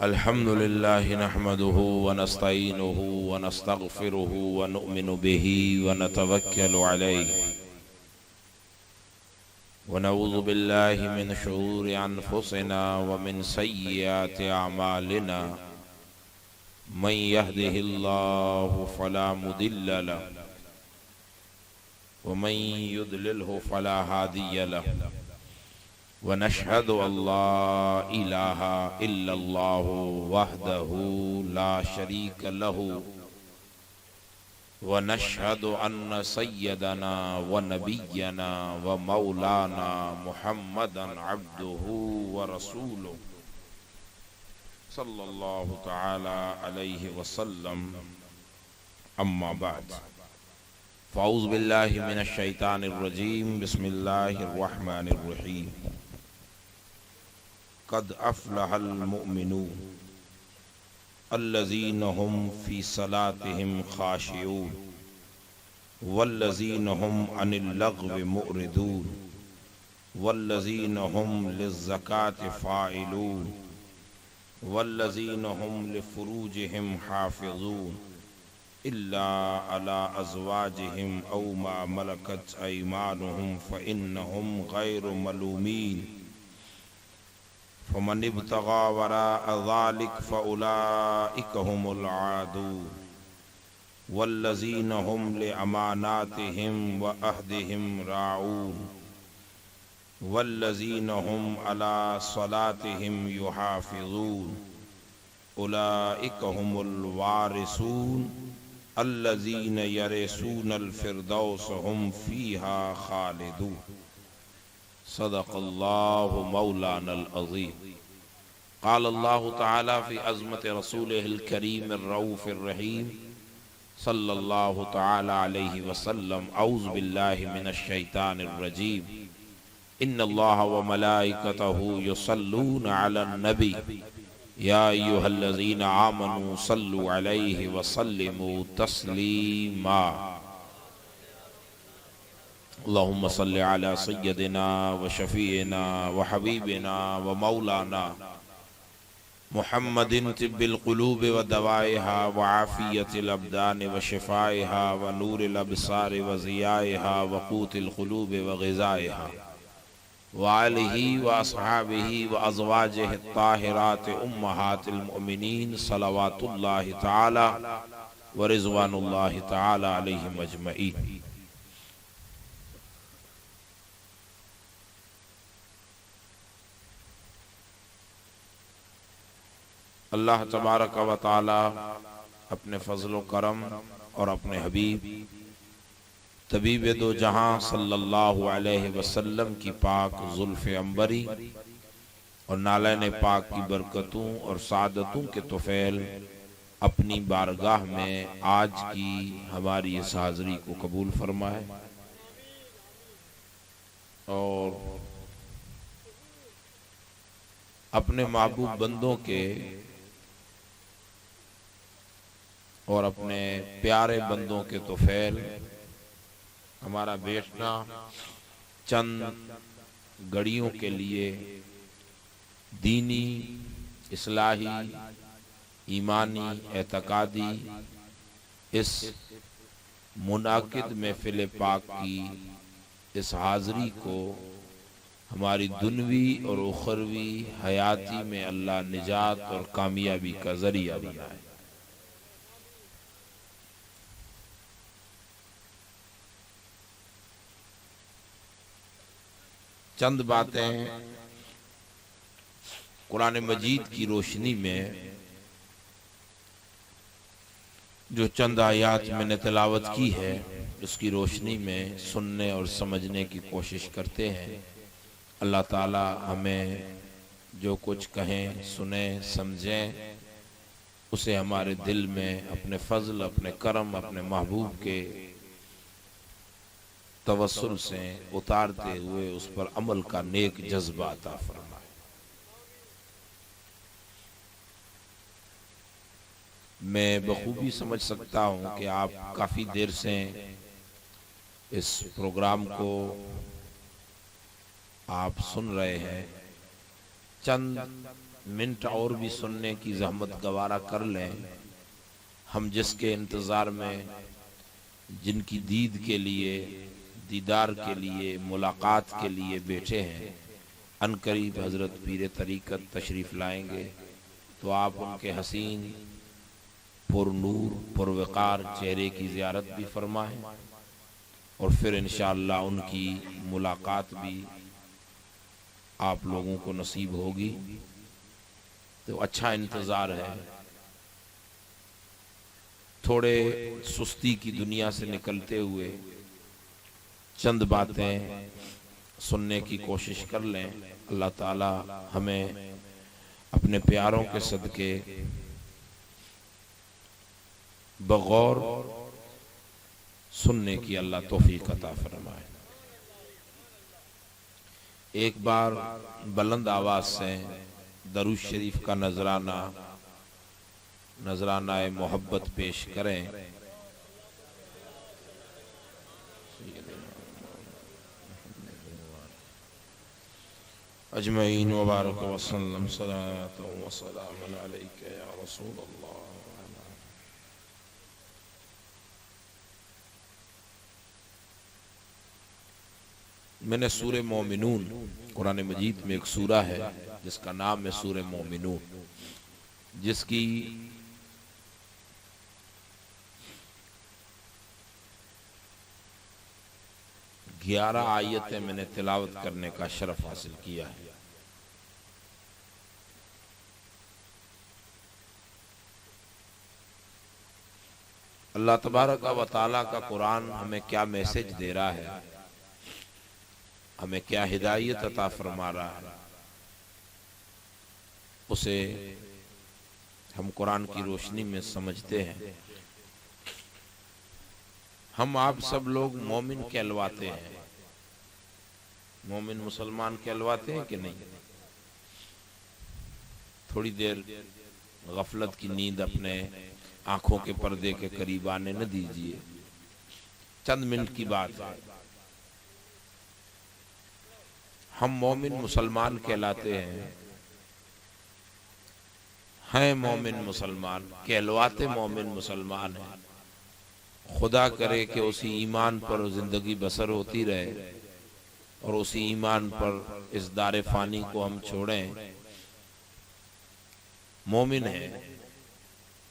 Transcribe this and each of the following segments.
الحمد لله نحمده ونستعينه ونستغفره ونؤمن به ونتوكل عليه ونعوذ بالله من شرور أنفسنا ومن سيئات أعمالنا من يهده الله فلا مضل له ومن يضلله فلا هادي له ونشهد أن لا إله إلا الله وحده لا شريك له ونشهد أن سيدنا ونبينا ومولانا محمدا عبده ورسوله صلى الله تعالى عليه وسلم أما بعد فأعوذ بالله من الشيطان الرجيم بسم الله الرحمن الرحيم قد أفلح المؤمنون الذين هم في صلاتهم خاشعون والذين هم عن اللغو معرضون والذين هم للزكاة فاعلون والذين هم لفروجهم حافظون إلا على أزواجهم أو ما ملكت أيمانهم فإنهم غير ملومين فمن ابتغى وراء ذلك فأولئك هم العادون والذين هم لأماناتهم وعهدهم راعون والذين هم على صلاتهم يحافظون أولئك هم الوارثون الذين يرثون الفردوس هم فيها خالدون صدق الله مولانا العظيم قال الله تعالى في عظمة رسوله الكريم الرؤوف الرحيم صلى الله تعالى عليه وسلم أعوذ بالله من الشيطان الرجيم إن الله وملائكته يصلون على النبي يا أيها الذين آمنوا صلوا عليه وسلموا تسليما اللهم صل على سيدنا وشفيعنا وحبيبنا ومولانا محمد طب القلوب ودوائها وعافية الأبدان وشفائها ونور الأبصار وضيائها وقوت القلوب وغذائها وآلہ وأصحابہ وأزواجہ الطاہرات أمہات المؤمنین صلوات اللہ تعالی ورضوان اللہ تعالی علیہم اجمعین۔ اللہ تبارک و تعالی اپنے فضل و کرم اور اپنے حبیب طبیب دو جہاں صلی اللہ علیہ وسلم کی پاک زلف عنبری اور نالین پاک کی برکتوں اور سعادتوں کے طفیل اپنی بارگاہ میں آج کی ہماری اس حاضری کو قبول فرمائے اور اپنے محبوب بندوں کے اور اپنے پیارے بندوں کے طفیل ہمارا بیٹھنا چند گھڑیوں کے لیے دینی، اصلاحی، ایمانی، اعتقادی اس منعقد محفل پاک کی اس حاضری کو ہماری دنوی اور اخروی حیاتی میں اللہ نجات اور کامیابی کا ذریعہ بنائے۔ چند باتیں قرآن مجید کی روشنی میں جو چند آیات میں نے تلاوت کی ہے اس کی روشنی میں سننے اور سمجھنے کی کوشش کرتے ہیں۔ اللہ تعالی ہمیں جو کچھ کہیں، سنیں، سمجھیں اسے ہمارے دل میں اپنے فضل، اپنے کرم، اپنے محبوب کے توسل سے اتارتے ہوئے اس پر عمل کا نیک جذبہ عطا فرمائے۔ میں بخوبی سمجھ سکتا ہوں کہ آپ کافی دیر سے اس پروگرام کو آپ سن رہے ہیں، چند منٹ اور بھی سننے کی زحمت گوارا کر لیں. ہم جس کے انتظار میں، جن کی دید کے لیے، دیدار کے لیے، ملاقات کے لیے بیٹھے ہیں، عنقریب حضرت پیر طریقت تشریف لائیں گے، تو آپ ان کے حسین پر نور پر وقار چہرے کی زیارت بھی فرمائیں، اور پھر انشاءاللہ ان کی ملاقات بھی آپ لوگوں کو نصیب ہوگی. تو اچھا انتظار ہے. تھوڑے سستی کی دنیا سے نکلتے ہوئے چند باتیں سننے کی کوشش کر لیں. اللہ تعالی ہمیں اپنے پیاروں کے صدقے بغور سننے کی اللہ توفیق عطا فرمائے. ایک بار بلند آواز سے درود شریف کا نذرانہ محبت پیش کریں. اجمعین وبارک وسلم صلاۃ و سلام علیک یا رسول اللہ. میں نے سورہ مومنون، قرآن مجید میں ایک سورہ ہے جس کا نام ہے سورہ مومنون، جس کی 11 آیتیں میں نے تلاوت کرنے کا شرف حاصل کیا ہے. اللہ تبارک و تعالیٰ کا قرآن ہمیں کیا میسج دے رہا ہے، ہمیں کیا ہدایت عطا فرما رہا ہے، اسے ہم قرآن کی روشنی میں سمجھتے ہیں. ہم آپ سب لوگ مومن کہلواتے ہیں. مومن مسلمان کہلواتے ہیں کہ نہیں؟ تھوڑی دیر غفلت کی نیند اپنے آنکھوں کے پردے کے قریب آنے نہ دیجیے. چند منٹ کی بات ہے. ہم مومن مسلمان کہلاتے ہیں مومن مسلمان کہلواتے مومن مسلمان ہیں. خدا کرے کہ اسی ایمان پر زندگی بسر ہوتی رہے اور اسی ایمان پر اس دار فانی کو ہم چھوڑیں. مومن ہیں.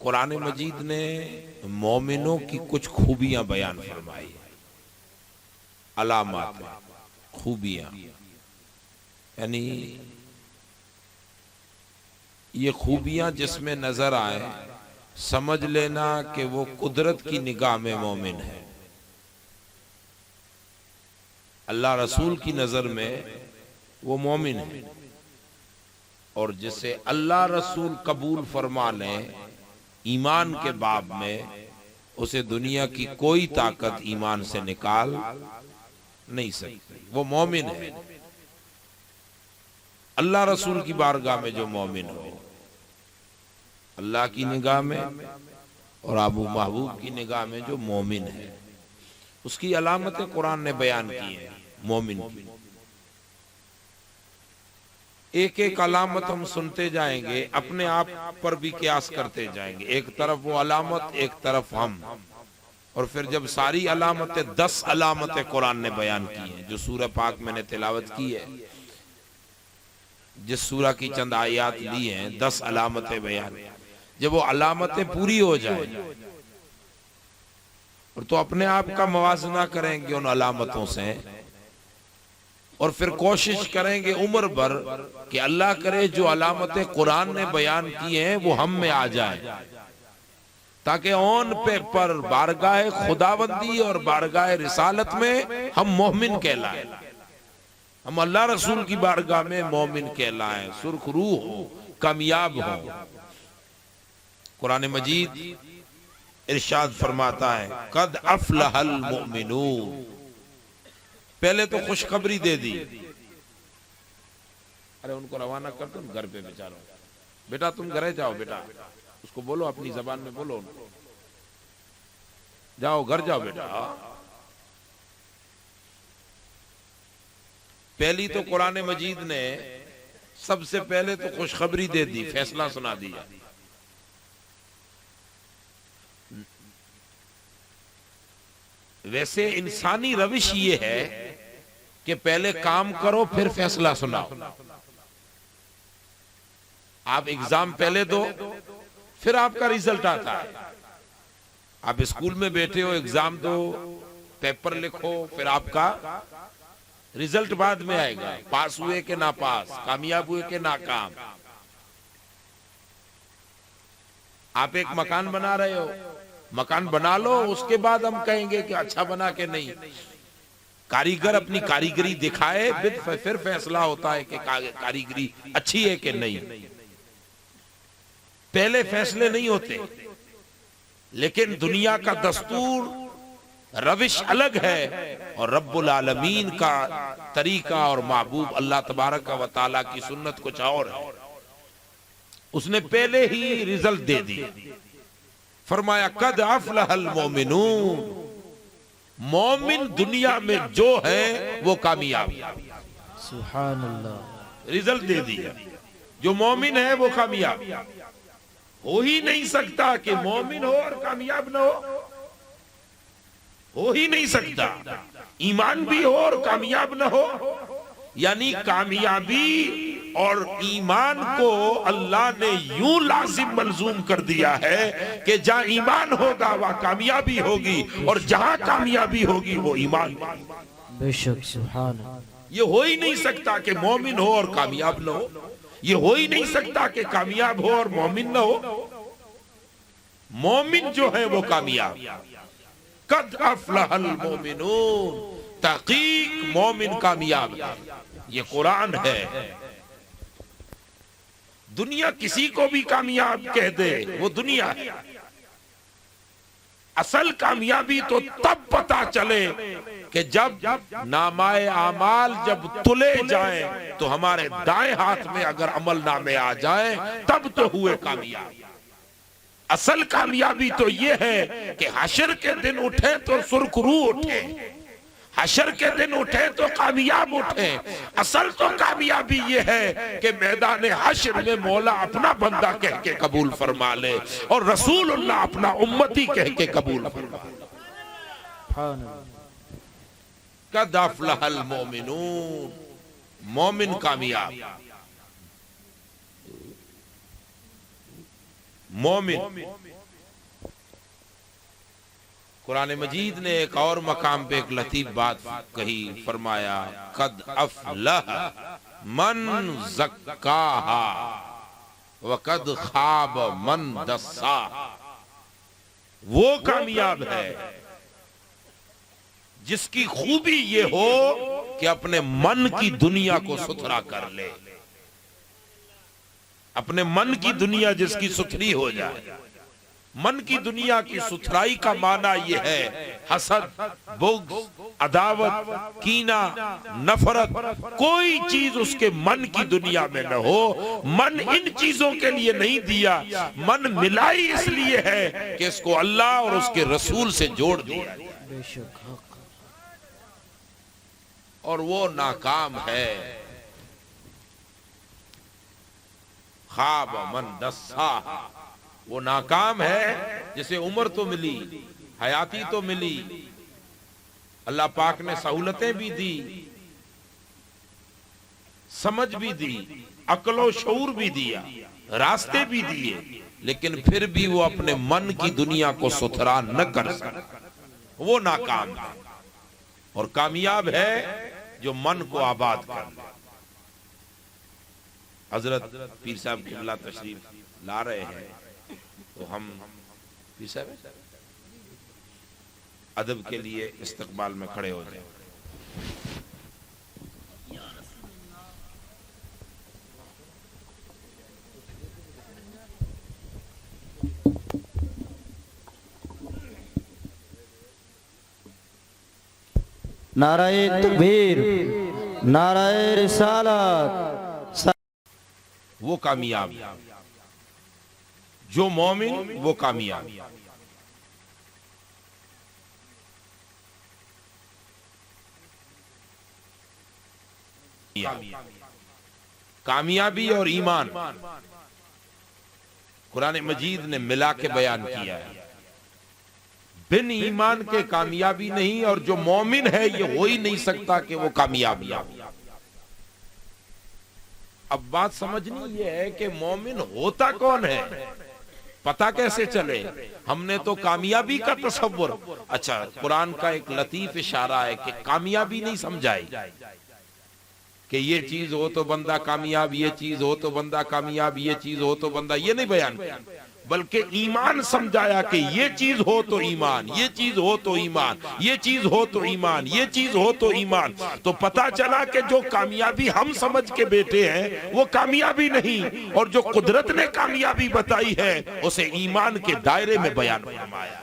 قرآن مجید نے مومنوں کی کچھ خوبیاں بیان فرمائی، علامات، خوبیاں. یعنی یہ خوبیاں جس میں نظر آئے سمجھ لینا کہ وہ قدرت کی نگاہ میں مومن ہے. اللہ رسول کی نظر میں وہ مومن ہے، اور جسے اللہ رسول قبول فرما لیں ایمان کے باب میں، اسے دنیا کی کوئی طاقت ایمان سے نکال نہیں سکتی. وہ مومن ہے. اللہ رسول کی بارگاہ میں جو مومن ہو، اللہ کی نگاہ میں اور ابو محبوب کی نگاہ میں جو مومن ہے، اس کی علامتیں قرآن نے بیان کی ہیں. مومن کی ایک ایک علامت ہم سنتے جائیں گے، اپنے آپ پر بھی قیاس کرتے جائیں گے. ایک طرف وہ علامت، ایک طرف ہم، اور پھر جب ساری علامتیں 10 علامتیں قرآن نے بیان کی ہیں جو سورہ پاک میں نے تلاوت کی ہے، جس سورہ کی چند آیات لی ہیں، 10 علامتیں بیان. جب وہ علامتیں پوری ہو جائیں اور تو اپنے آپ کا موازنہ کریں گے ان علامتوں سے، اور پھر کوشش کریں گے عمر بھر کہ اللہ کرے جو علامتیں قرآن نے بیان کی ہیں وہ ہم میں آ جائیں، تاکہ اون پہ پر بارگاہ خداوندی اور بارگاہ رسالت میں ہم مومن کہلائیں، ہم اللہ رسول کی بارگاہ میں مومن کہلائیں، سرخ روح ہو، کامیاب ہو. قرآن مجید ارشاد فرماتا ہے قد افلح المؤمنون. پہلے تو خوشخبری دے دی. ارے ان کو روانہ کر دو گھر پہ بیچاروں. بیٹا تم گھرے جاؤ، بیٹا اس کو بولو، اپنی زبان میں بولو، جاؤ گھر جاؤ بیٹا. پہلی تو قرآن مجید نے سب سے پہلے تو خوشخبری دے دی، فیصلہ سنا دیا۔ ویسے انسانی روش یہ ہے کہ پہلے کام کرو پھر فیصلہ سناؤ۔ آپ ایگزام پہلے دو پھر آپ کا ریزلٹ آتا ہے۔ آپ اسکول میں بیٹھے ہو، ایگزام دو، پیپر لکھو، پھر آپ کا ریزلٹ بعد میں آئے گا، پاس ہوئے کہ نہ پاس، کامیاب ہوئے کہ ناکام۔ آپ ایک مکان بنا رہے ہو، مکان بنا لو، اس کے بعد ہم کہیں گے کہ اچھا بنا کہ نہیں۔ کاریگر اپنی کاریگری دکھائے پھر فیصلہ ہوتا ہے کہ کاریگری اچھی ہے کہ نہیں۔ پہلے فیصلے نہیں ہوتے، لیکن دنیا کا دستور روش الگ ہے، اور رب العالمین کا طریقہ اور محبوب اللہ تبارک و تعالیٰ کی سنت کچھ اور ہے۔ اس نے پہلے ہی رزلٹ دے دی، فرمایا قد افلح المؤمنون، مومن دنیا میں جو ہے وہ کامیاب۔ سبحان اللہ، رزلٹ دے دیا، جو مومن ہے وہ کامیاب۔ ہو ہی نہیں سکتا کہ مومن ہو اور کامیاب نہ ہو ہی نہیں سکتا۔ ایمان بھی ہو اور کامیاب نہ ہو، یعنی کامیابی اور ایمان کو اللہ نے یوں لازم ملزوم کر دیا ہے کہ جہاں ایمان ہوگا وہاں کامیابی ہوگی، اور جہاں کامیابی ہوگی وہ ایمان ہوگی۔ بے شک، سبحان اللہ۔ یہ ہو ہی نہیں سکتا کہ مومن ہو اور کامیاب نہ ہو، یہ ہو ہی نہیں سکتا کہ کامیاب ہو اور مومن نہ ہو۔ مومن جو ہے وہ کامیاب۔ قد افلح المؤمنون، تحقیق مومن کامیاب ہے۔ یہ قرآن ہے۔ دنیا کسی کو بھی کامیاب کہہ دے، وہ دنیا ہے۔ اصل کامیابی تو تب پتہ چلے کہ جب نامہ اعمال جب تلے جائیں تو ہمارے دائیں ہاتھ میں اگر عمل نامے آ جائیں تب تو ہوئے کامیاب۔ اصل کامیابی تو یہ ہے کہ حشر کے دن اٹھیں تو سرخرو اٹھیں، حشر کے دن اٹھیں تو کامیاب اٹھیں۔ اصل تو کامیابی یہ ہے کہ میدان حشر میں مولا اپنا بندہ کہہ کے قبول فرما لے، اور رسول اللہ اپنا امتی کہہ کے قبول فرما لے۔ سبحان اللہ۔ قد افلح المؤمنون، مومن کامیاب۔ مومن، قرآن مجید نے ایک اور مقام پہ ایک لطیف بات کہی، فرمایا قد افلح من زکاہا وقد خاب من دساہا۔ وہ کامیاب ہے جس کی خوبی یہ ہو کہ اپنے من کی دنیا کو ستھرا کر لے، اپنے من کی دنیا جس کی ستھری ہو جائے۔ من کی دنیا کی ستھرائی کا معنی یہ ہے حسد، بغض، عداوت، کینہ، نفرت، کوئی چیز اس کے من کی دنیا میں نہ ہو۔ من ان چیزوں کے لیے نہیں دیا، من ملائی اس لیے ہے کہ اس کو اللہ اور اس کے رسول سے جوڑ دیا، بے شک، حق۔ اور وہ ناکام ہے۔ خواب من دساہا، وہ ناکام ہے جسے عمر تو ملی، حیاتی تو ملی، اللہ پاک نے سہولتیں بھی دی، سمجھ بھی دی، عقل و شعور بھی دیا، راستے بھی دیے، لیکن پھر بھی وہ اپنے من کی دنیا کو ستھرا نہ کر سکتا، وہ ناکام ہے۔ اور کامیاب ہے جو من کو آباد کر لے۔ حضرت پیر صاحب قبلہ تشریف لا رہے ہیں تو ہم پیر صاحب ادب کے لیے استقبال میں کھڑے ہو جائیں۔ نعرہ تکبیر، نعرہ رسالت۔ وہ کامیاب، جو مومن وہ کامیاب۔ کامیابی اور ایمان قرآن مجید نے ملا کے بیان کیا ہے. بن ایمان کے کامیابی نہیں، اور جو مومن ہے یہ ہو ہی نہیں سکتا کہ وہ کامیابی. اب بات سمجھنی یہ ہے کہ مومن ہوتا کون ہے، پتا کیسے چلے؟ ہم نے تو کامیابی کا تصور، اچھا قرآن کا ایک لطیف اشارہ ہے کہ کامیابی نہیں سمجھائی کہ یہ چیز ہو تو بندہ کامیاب، یہ چیز ہو تو بندہ کامیاب، یہ چیز ہو تو بندہ، یہ نہیں بیان کیا، بلکہ ایمان سمجھایا کہ یہ چیز ہو تو ایمان، یہ چیز ہو تو ایمان، یہ چیز ہو تو ایمان، یہ چیز ہو تو ایمان. تو پتا چلا کہ جو کامیابی ہم سمجھ کے بیٹھے ہیں وہ کامیابی نہیں، اور جو قدرت نے کامیابی بتائی ہے اسے ایمان کے دائرے میں بیان فرمایا.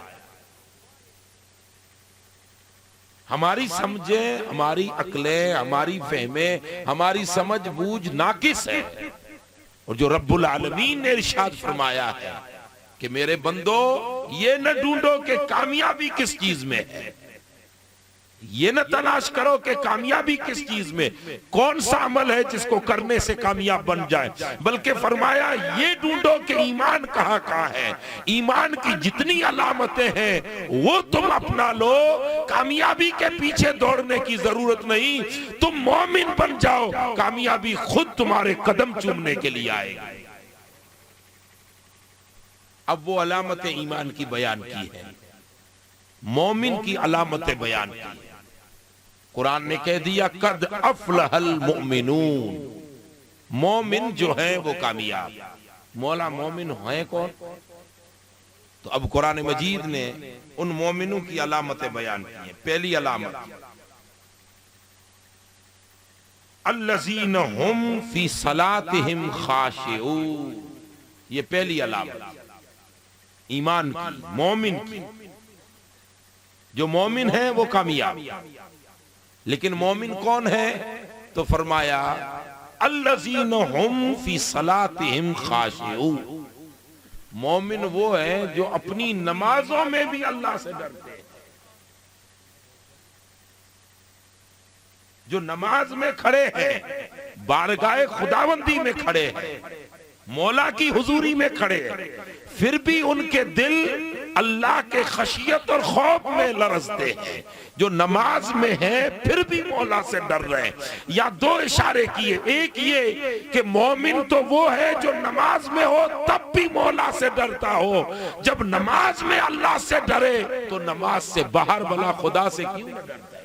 ہماری سمجھیں، ہماری عقلیں، ہماری فہمیں، ہماری سمجھ بوجھ ناقص ہے، اور جو رب العالمین نے ارشاد فرمایا ہے کہ میرے بندو یہ نہ ڈھونڈو کہ کامیابی کس چیز میں ہے، یہ نہ تلاش کرو کہ کامیابی کس چیز میں، کون سا عمل ہے جس کو کرنے سے کامیاب بن جائے، بلکہ فرمایا یہ ڈھونڈو کہ ایمان کہاں کہاں ہے، ایمان کی جتنی علامتیں ہیں وہ تم اپنا لو، کامیابی کے پیچھے دوڑنے کی ضرورت نہیں، تم مومن بن جاؤ، کامیابی خود تمہارے قدم چومنے کے لیے آئے گی. اب وہ علامتیں ایمان کی بیان کی ہیں، مومن کی علامتیں بیان کی ہیں. قرآن نے کہہ دیا قد افلح المؤمنون، مومن جو ہیں وہ کامیاب. مولا مومن ہیں کون؟ تو اب قرآن مجید نے ان مومنوں کی علامتیں بیان کی ہیں. پہلی علامت الذین ہم فی صلاتہم خاشعون، یہ پہلی علامت ایمان کی، مومن کی. جو مومن ہے وہ کامیاب. لیکن مومن کون ہے؟ تو فرمایا الذین ہم فی صلاتہم خاشعون، مومن وہ ہیں جو اپنی نمازوں میں بھی اللہ سے ڈرتے ہیں. جو نماز میں کھڑے ہیں، بارگاہ خداوندی میں کھڑے ہیں، مولا کی حضوری میں کھڑے ہیں، پھر بھی ان کے دل اللہ کے خشیت اور خوف میں لرزتے ہیں. جو نماز میں ہیں پھر بھی مولا سے ڈر رہے ہیں. یا دو اشارے کیے، ایک یہ کہ مومن تو وہ ہے جو نماز میں ہو تب بھی مولا سے ڈرتا ہو، جب نماز میں اللہ سے ڈرے تو نماز سے باہر بلا خدا سے کیوں نہ ڈرتا ہے؟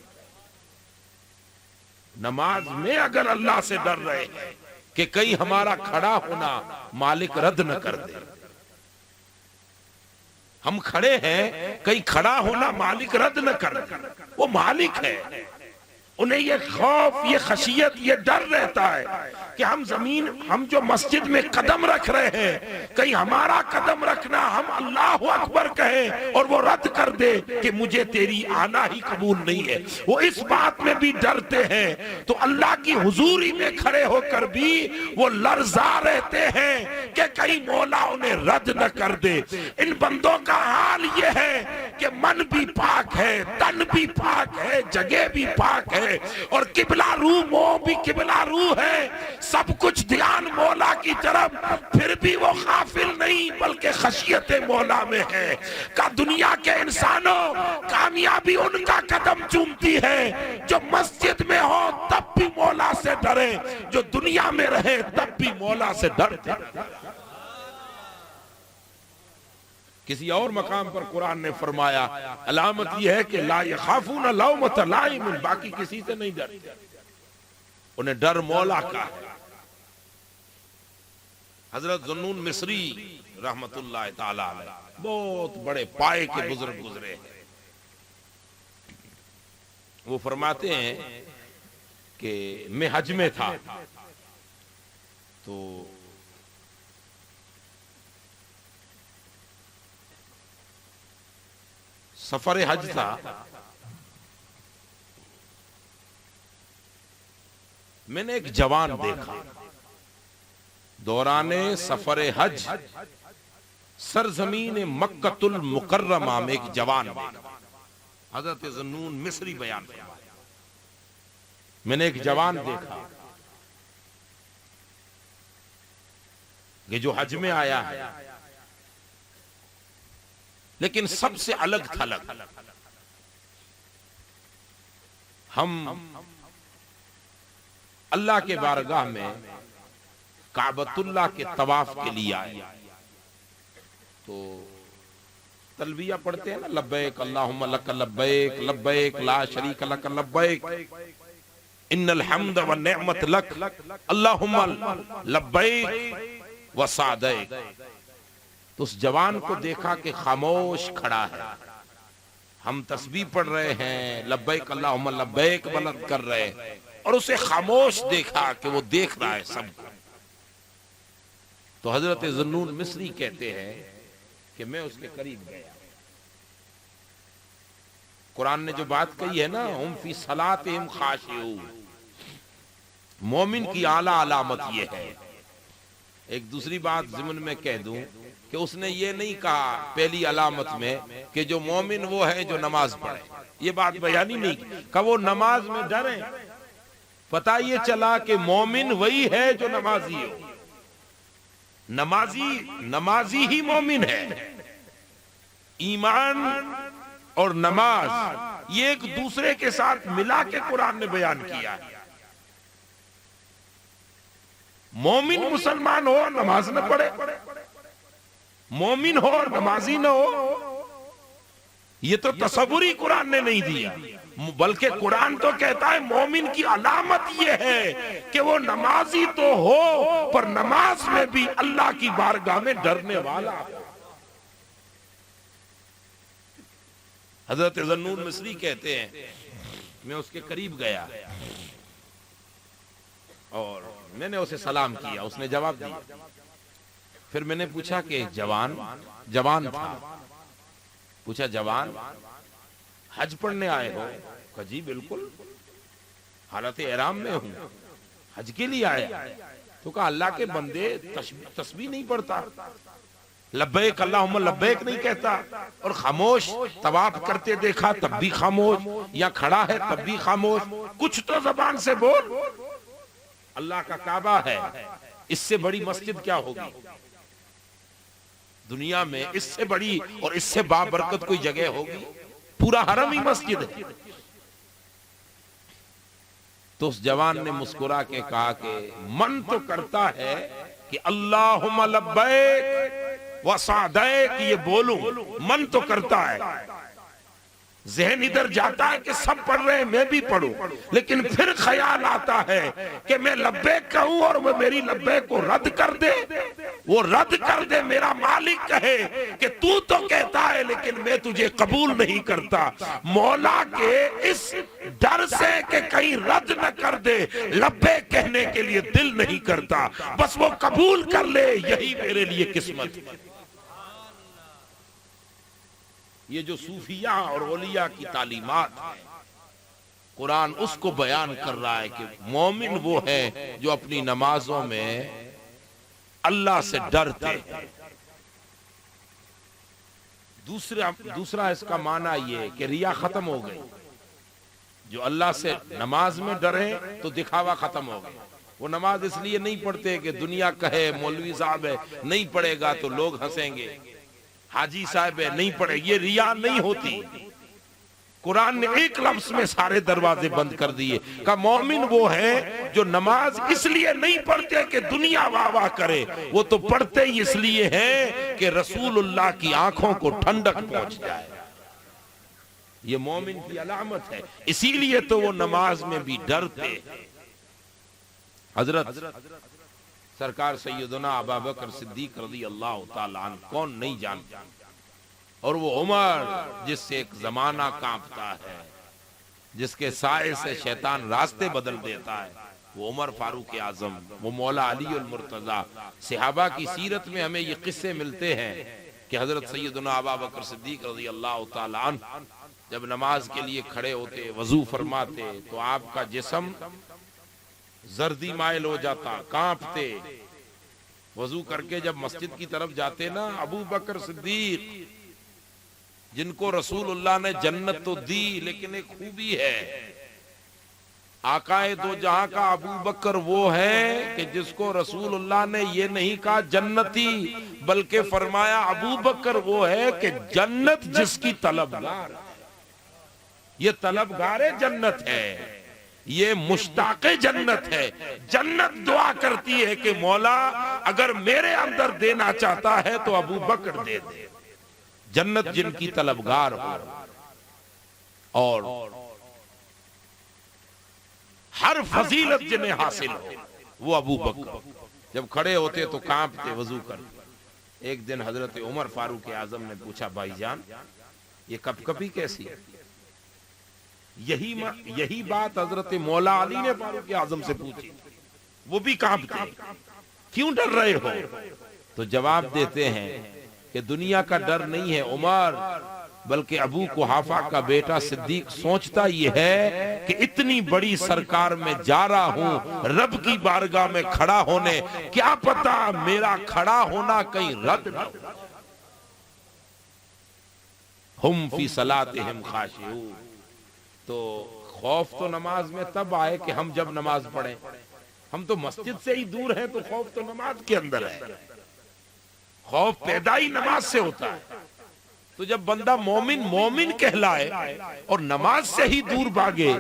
نماز میں اگر اللہ سے ڈر رہے ہیں کہ کہیں ہمارا کھڑا ہونا مالک رد نہ کر دے، ہم کھڑے ہیں کہیں کھڑا ہونا مالک رد نہ کر دے، وہ مالک ہے. انہیں یہ خوف، یہ خشیت، یہ ڈر رہتا ہے کہ ہم جو مسجد میں قدم رکھ رہے ہیں کہیں ہمارا قدم رکھنا ہم اللہ اکبر کہیں اور وہ رد کر دے کہ مجھے تیری آنا ہی قبول نہیں ہے. وہ اس بات میں بھی ڈرتے ہیں، تو اللہ کی حضوری میں کھڑے ہو کر بھی وہ لرزا رہتے ہیں کہ کہیں مولا انہیں رد نہ کر دے. ان بندوں کا حال یہ ہے کہ من بھی پاک ہے، تن بھی پاک ہے، جگہ بھی پاک ہے، اور قبلہ روح منہ بھی قبلہ روح ہے، سب کچھ دھیان مولا کی طرف، پھر بھی وہ غافل نہیں بلکہ خشیت مولا میں ہے. کہ دنیا کے انسانوں کامیابی ان کا قدم چومتی ہے جو مسجد میں ہو تب بھی مولا سے ڈرے، جو دنیا میں رہے تب بھی مولا سے ڈرتے. کسی اور مقام پر قرآن نے فرمایا علامت یہ ہے کہ لا یخافون لومۃ لائم، باقی کسی سے نہیں ڈرتے، انہیں ڈر مولا کا ہے. حضرت ذوالنون مصری رحمت اللہ تعالی علیہ بہت بڑے پائے کے بزرگ گزرے ہیں. وہ فرماتے ہیں کہ میں حج میں تھا تو سفر حج تھا، میں نے ایک جوان دیکھا دوران سفر حج سرزمین مکۃ المکرمہ میں. ایک جوان دیکھا، حضرت ذوالنون مصری بیان فرمایا میں نے ایک جوان دیکھا کہ جو حج میں آیا ہے، لیکن سب سے الگ تھلگ ہم اللہ کے بارگاہ میں کعبۃ اللہ کے طواف کے لیے آئے تو تلبیہ پڑھتے ہیں نا، لبیک اللہم لک لبیک لبیک لا شریک لک لبیک ان الحمد والنعمت لک اللہم لبیک وسعدیک. تو اس جوان کو دیکھا کہ خاموش کھڑا ہے، ہم تسبیح پڑھ رہے ہیں، لبیک اللہم لبیک بلند کر رہے ہیں، اور اسے خاموش دیکھا کہ وہ دیکھ رہا ہے سب کو. تو حضرت ذنون مصری کہتے ہیں کہ میں اس کے قریب گیا. قرآن نے جو بات کہی ہے نا، ہم فی صلاتہم خاشعون، مومن کی اعلیٰ علامت یہ ہے. ایک دوسری بات ضمن میں کہہ دوں کہ اس نے یہ نہیں کہا پہلی علامت میں کہ جو مومن وہ ہے جو نماز پڑھے، یہ بات بیان ہی نہیں کی، کہ وہ نماز میں ڈرے. پتہ یہ چلا کہ مومن وہی ہے جو نمازی ہو. نمازی ہی مومن ہے. ایمان اور نماز یہ ایک دوسرے کے ساتھ ملا کے قرآن نے بیان کیا ہے. مومن مسلمان ہو اور نماز نہ پڑھے، مومن ہو اور نمازی نہ ہو، یہ تو تصور ہی قرآن نے نہیں دیا. بلکہ قرآن تو کہتا ہے مومن کی علامت یہ ہے کہ وہ نمازی تو ہو پر نماز میں بھی اللہ کی بارگاہ میں ڈرنے والا. حضرت ذنون مصری کہتے ہیں میں اس کے قریب گیا اور میں نے اسے سلام کیا، اس نے جواب دیا. پھر میں نے پوچھا کہ جوان تھا، پوچھا جوان حج پڑھنے آئے ہو؟ کہا جی بالکل، حالت احرام میں ہوں، حج کے لیے آیا. تو کہا اللہ کے بندے تسبیح نہیں پڑھتا، لبیک اللہم لبیک نہیں کہتا، اور خاموش طواف کرتے دیکھا تب بھی خاموش، یا کھڑا ہے تب بھی خاموش. کچھ تو زبان سے بول. اللہ کا کعبہ ہے، اس سے بڑی مسجد کیا ہوگی دنیا میں؟ اس سے بڑی اور اس سے بابرکت کوئی جگہ ہوگی؟ پورا حرم ہی مسجد ہے. تو اس جوان نے مسکرا کے کہا کہ من تو کرتا ہے کہ اللہم لبیک وسعدیک یہ بولوں، من تو کرتا ہے، ذہن ادھر جاتا ہے کہ سب پڑھ رہے ہیں میں بھی پڑھوں، لیکن پھر خیال آتا ہے کہ میں لبیک کہوں اور وہ میری لبیک کو رد کر دے. وہ رد کر دے، میرا مالک کہے کہ تو کہتا ہے لیکن میں تجھے قبول نہیں کرتا. مولا کے اس ڈر سے کہ کہیں رد نہ کر دے لبیک کہنے کے لیے دل نہیں کرتا، بس وہ قبول کر لے، یہی میرے لیے قسمت ہے. یہ جو صوفیہ اور اولیاء کی تعلیمات ہیں، قرآن اس کو بیان کر رہا ہے کہ مومن وہ ہے جو اپنی نمازوں میں اللہ سے ڈرتے ہیں. دوسرا اس کا معنی یہ کہ ریا ختم ہو گئی. جو اللہ سے نماز میں ڈرے تو دکھاوا ختم ہو گیا. وہ نماز اس لیے نہیں پڑھتے کہ دنیا کہے مولوی صاحب ہے نہیں پڑھے گا تو لوگ ہنسیں گے، حاجی صاحب ہے نہیں پڑھے، یہ ریا نہیں ہوتی. قرآن نے ایک لفظ میں سارے دروازے بند کر دیے کہ مومن وہ ہے جو نماز اس لیے نہیں پڑھتے کہ دنیا واہ واہ کرے، وہ تو پڑھتے ہی اس لیے ہیں کہ رسول اللہ کی آنکھوں کو ٹھنڈک پہنچ جائے. یہ مومن کی علامت ہے، اسی لیے تو وہ نماز میں بھی ڈرتے. حضرت سرکار سیدنا ابوبکر صدیق رضی اللہ تعالیٰ عنہ کون نہیں جانتا، اور وہ عمر جس سے ایک زمانہ کانپتا ہے، جس کے سائے سے شیطان راستے بدل دیتا ہے، وہ عمر فاروق اعظم، وہ مولا علی المرتضی. صحابہ کی سیرت میں ہمیں یہ قصے ملتے ہیں کہ حضرت سیدنا ابوبکر صدیق رضی اللہ تعالیٰ عنہ جب نماز کے لیے کھڑے ہوتے، وضو فرماتے، تو آپ کا جسم زردی مائل ہو جاتا، کانپتے. وضو کر کے جب مسجد کی طرف جاتے نا، ابو بکر صدیق جن کو رسول اللہ نے جنت تو دی، لیکن ایک خوبی ہے آقائے دو جہاں کا ابو بکر وہ ہے کہ جس کو رسول اللہ نے یہ نہیں کہا جنتی، بلکہ فرمایا ابو بکر وہ ہے کہ جنت جس کی طلبگار، یہ طلبگار جنت ہے، یہ مشتاق جنت ہے۔ جنت دعا کرتی ہے کہ مولا اگر میرے اندر دینا چاہتا ہے تو ابو بکر دے دے۔ جنت جن کی طلبگار ہو اور ہر فضیلت جنہیں حاصل ہو وہ ابو بکر۔ جب کھڑے ہوتے تو کانپتے، وضو کرتے۔ ایک دن حضرت عمر فاروق اعظم نے پوچھا بھائی جان یہ کپ کپی کیسی ہے؟ یہی بات حضرت مولا علی نے فاروق اعظم سے پوچھی، وہ بھی کانپتے، کیوں ڈر رہے ہو؟ تو جواب دیتے ہیں کہ دنیا کا ڈر نہیں ہے عمر، بلکہ ابو قحافہ کا بیٹا صدیق سوچتا یہ ہے کہ اتنی بڑی سرکار میں جا رہا ہوں رب کی بارگاہ میں کھڑا ہونے، کیا پتا میرا کھڑا ہونا کہیں رد نہ ہو۔ ہم فی صلاتہم خاشعون، تو خوف تو نماز میں تب آئے کہ ہم جب نماز پڑھیں، ہم تو مسجد سے ہی دور ہیں تو خوف تو نماز کے اندر ہے۔ خوف پیدا ہی نماز سے ہوتا ہے۔ تو جب بندہ مومن کہلائے اور نماز سے ہی دور بھاگے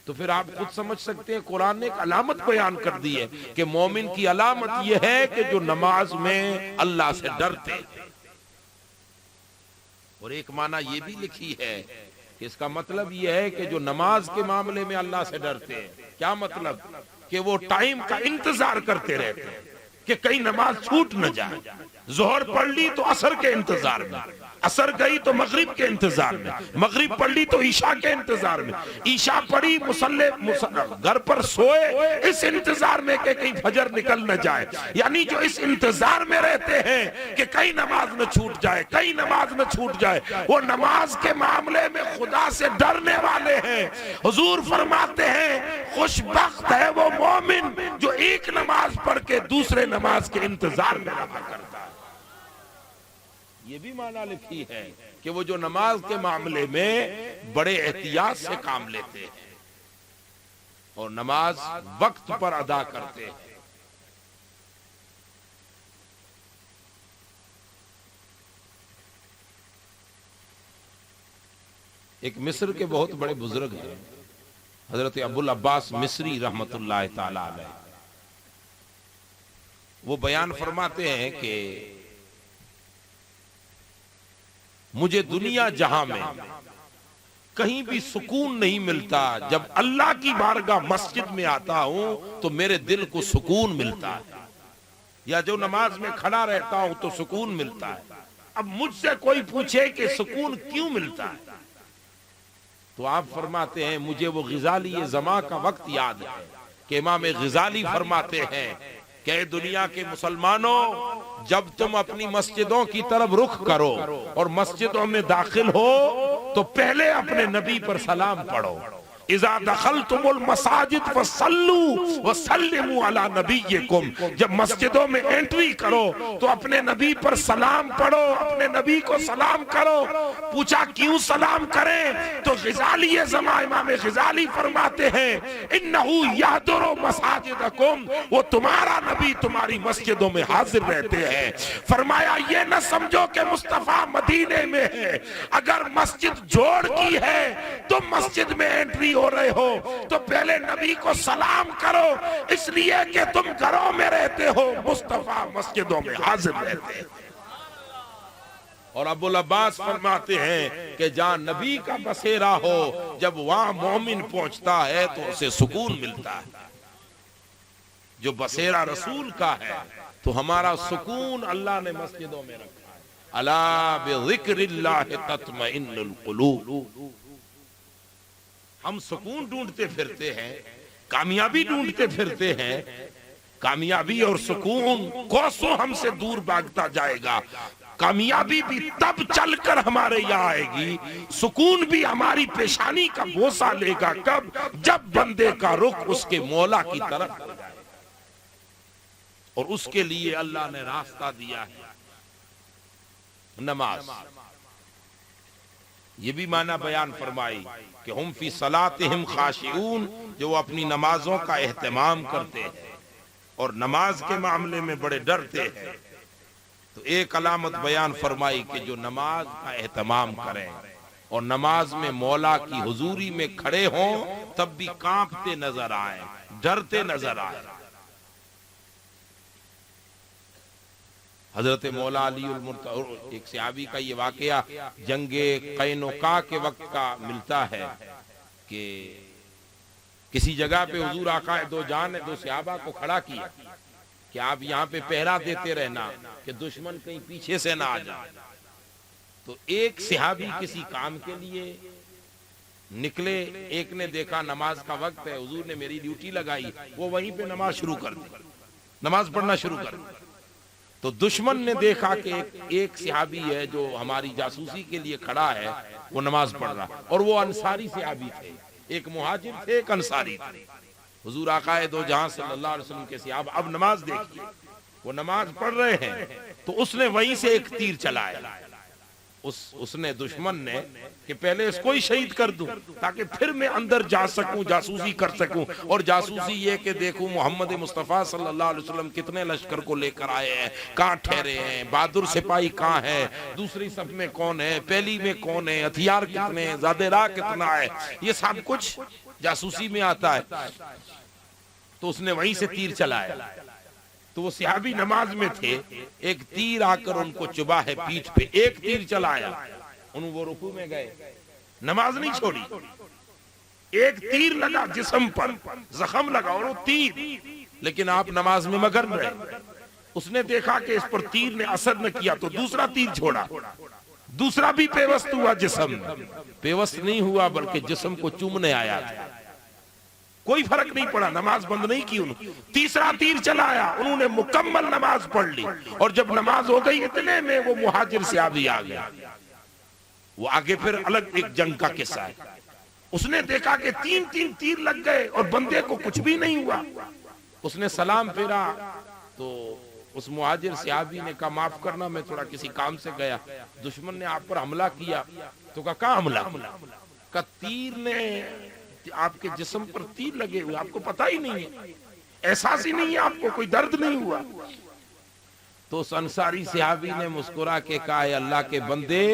تو پھر آپ خود سمجھ سکتے ہیں قرآن نے ایک علامت بیان کر دی ہے کہ مومن کی علامت یہ ہے کہ جو نماز میں اللہ سے ڈرتے۔ اور ایک معنی یہ بھی لکھی ہے کہ اس کا مطلب یہ ہے کہ جو نماز کے معاملے میں اللہ سے ڈرتے ہیں، کیا مطلب؟ کہ وہ ٹائم کا انتظار کرتے رہتے ہیں کہ کہیں نماز چھوٹ نہ جائے۔ ظہر پڑھ لی تو عصر کے انتظار میں، عصر گئی تو مغرب کے انتظار میں، مغرب پڑھ لی تو عشاء کے انتظار میں، عشاء پڑھی گھر پر سوئے اس انتظار میں کہ کہیں فجر نکل نہ جائے۔ یعنی جو اس انتظار میں رہتے ہیں کہ کہیں نماز نہ چھوٹ جائے، کہیں نماز نہ چھوٹ جائے، وہ نماز کے معاملے میں خدا سے ڈرنے والے ہیں۔ حضور فرماتے ہیں خوش بخت ہے وہ مومن جو ایک نماز پڑھ کے دوسرے نماز کے انتظار میں رہا کرتا ہے۔ یہ بھی معنی لکھی ہے کہ وہ جو نماز کے معاملے میں بڑے احتیاط سے کام لیتے ہیں اور نماز وقت پر ادا کرتے ہیں۔ ایک مصر کے بہت بڑے بزرگ ہیں حضرت ابو العباس مصری رحمت اللہ تعالی علیہ، وہ بیان فرماتے ہیں کہ مجھے دنیا جہاں میں کہیں بھی سکون نہیں ملتا، جب اللہ کی بارگاہ مسجد میں آتا ہوں تو میرے دل کو سکون ملتا ہے، یا جو نماز میں کھڑا رہتا ہوں تو سکون ملتا ہے۔ اب مجھ سے کوئی پوچھے کہ سکون کیوں ملتا ہے تو آپ فرماتے ہیں مجھے وہ غزالی زماں کا وقت یاد ہے کہ امام غزالی فرماتے ہیں کہ اے دنیا کے مسلمانوں، جب تم اپنی مسجدوں کی طرف رخ کرو اور مسجدوں میں داخل ہو تو پہلے اپنے نبی پر سلام پڑھو۔ اذا دخلتم المساجد فصلوا وسلموا علی نبیکم، جب مسجدوں میں انٹری کرو تو اپنے نبی پر سلام پڑھو، اپنے نبی کو سلام کرو۔ پوچھا کیوں سلام کریں تو غزالی زمان امام غزالی فرماتے ہیں انہو یحضر مساجدکم، وہ تمہارا نبی تمہاری مسجدوں میں حاضر رہتے ہیں۔ فرمایا یہ نہ سمجھو کہ مصطفیٰ مدینے میں ہے، اگر مسجد جوڑ کی ہے تم مسجد میں انٹری ہو رہے ہو تو پہلے نبی کو سلام کرو، اس لیے کہ تم گھروں میں رہتے ہو، مصطفیٰ مسجدوں میں حاضر رہتے ہیں۔ اور ابو العباس فرماتے ہیں کہ جہاں نبی کا بسیرا ہو جب وہاں مومن پہنچتا ہے تو اسے سکون ملتا ہے۔ جو بسیرا رسول کا ہے تو ہمارا سکون اللہ نے مسجدوں میں رکھا ہے۔ الا بذکر اللہ تطمئن القلوب۔ ہم سکون ڈھونڈتے پھرتے ہیں، کامیابی ڈھونڈتے پھرتے ہیں، کامیابی اور سکون کوسوں ہم سے دور بھاگتا جائے گا۔ کامیابی بھی تب چل کر ہمارے یہاں آئے گی، سکون بھی ہماری پیشانی کا بوسہ لے گا کب؟ جب بندے کا رخ اس کے مولا کی طرف ہو جائے، اور اس کے لیے اللہ نے راستہ دیا ہے نماز۔ یہ بھی معنی بیان فرمائی کہ ہم فی صلاتہم خاشعون، جو وہ اپنی نمازوں کا اہتمام کرتے ہیں اور نماز کے معاملے میں بڑے ڈرتے ہیں۔ تو ایک علامت بیان فرمائی کہ جو نماز کا اہتمام کریں اور نماز میں مولا کی حضوری میں کھڑے ہوں تب بھی کانپتے نظر آئیں، ڈرتے نظر آئیں۔ حضرت مولا علی المرتضی، ایک صحابی کا یہ واقعہ جنگ قینقاع کے وقت کا ملتا ہے کہ کسی جگہ پہ حضور آقا دو جان نے دو صحابہ کو کھڑا کیا کہ آپ یہاں پہ پہرا دیتے رہنا کہ دشمن کہیں پیچھے سے نہ آ جائے۔ تو ایک صحابی کسی کام کے لیے نکلے، ایک نے دیکھا نماز کا وقت ہے، حضور نے میری ڈیوٹی لگائی، وہ وہیں پہ نماز شروع کر دی، نماز پڑھنا شروع کر دی۔ تو دشمن نے دیکھا کہ ایک صحابی ہے جو ہماری جاسوسی کے لیے کھڑا ہے، وہ نماز پڑھ رہا، اور وہ انصاری صحابی تھے، ایک مہاجر تھے ایک انصاری تھے۔ حضور آقا دو جہاں صلی اللہ علیہ وسلم کے صحابہ اب نماز دیکھیے، وہ نماز پڑھ رہے ہیں تو اس نے وہیں سے ایک تیر چلایا، اس نے دشمن نے کہ پہلے اس کو ہی شہید کر دوں تاکہ پھر میں اندر جا سکوں، جاسوسی کر سکوں، اور جاسوسی یہ کہ دیکھوں محمد مصطفیٰ صلی اللہ علیہ وسلم کتنے لشکر کو لے کر آئے ہیں، کہاں ٹھہرے ہیں، بہادر سپاہی کہاں ہے، دوسری صف میں کون ہے، پہلی میں کون ہے، ہتھیار کتنے ہیں، زادہ راہ کتنا ہے، یہ سب کچھ جاسوسی میں آتا ہے۔ تو اس نے وہیں سے تیر چلایا، تو وہ صحابی نماز میں تھے، ایک تیر آ کر ان کو چبھا ہے پیٹھ پہ، ایک تیر چلایا، وہ رکوع میں گئے، نماز نہیں چھوڑی، ایک تیر لگا جسم پر، زخم لگا اور وہ تیر، لیکن آپ نماز میں مگن رہے۔ اس نے دیکھا کہ اس پر تیر نے اثر نہ کیا تو دوسرا تیر چھوڑا، دوسرا بھی پیوست ہوا، جسم پیوست نہیں ہوا بلکہ جسم کو چومنے آیا تھا، کوئی فرق نہیں پڑا، نماز بند نہیں کی انہوں۔ تیسرا تیر چلایا، انہوں نے مکمل نماز پڑھ لی، اور جب نماز ہو گئی اتنے میں وہ مہاجر صحابی آ گیا۔ وہ آگے پھر الگ ایک جنگ کا قصہ ہے، اس نے دیکھا کہ تین تیر لگ گئے اور بندے کو کچھ بھی نہیں ہوا۔ اس نے سلام پھیرا تو اس مہاجر صحابی نے کہا معاف کرنا میں تھوڑا کسی کام سے گیا، دشمن نے آپ پر حملہ کیا۔ تو کہا حملہ؟ کہا تیر نے آپ کے جسم پر تیر لگے ہوئے، آپ کو پتہ ہی نہیں ہے، احساس ہی نہیں ہے، آپ کو کوئی درد نہیں ہوا۔ تو اس انصاری صحابی نے مسکرا کے کہا اے اللہ کے بندے،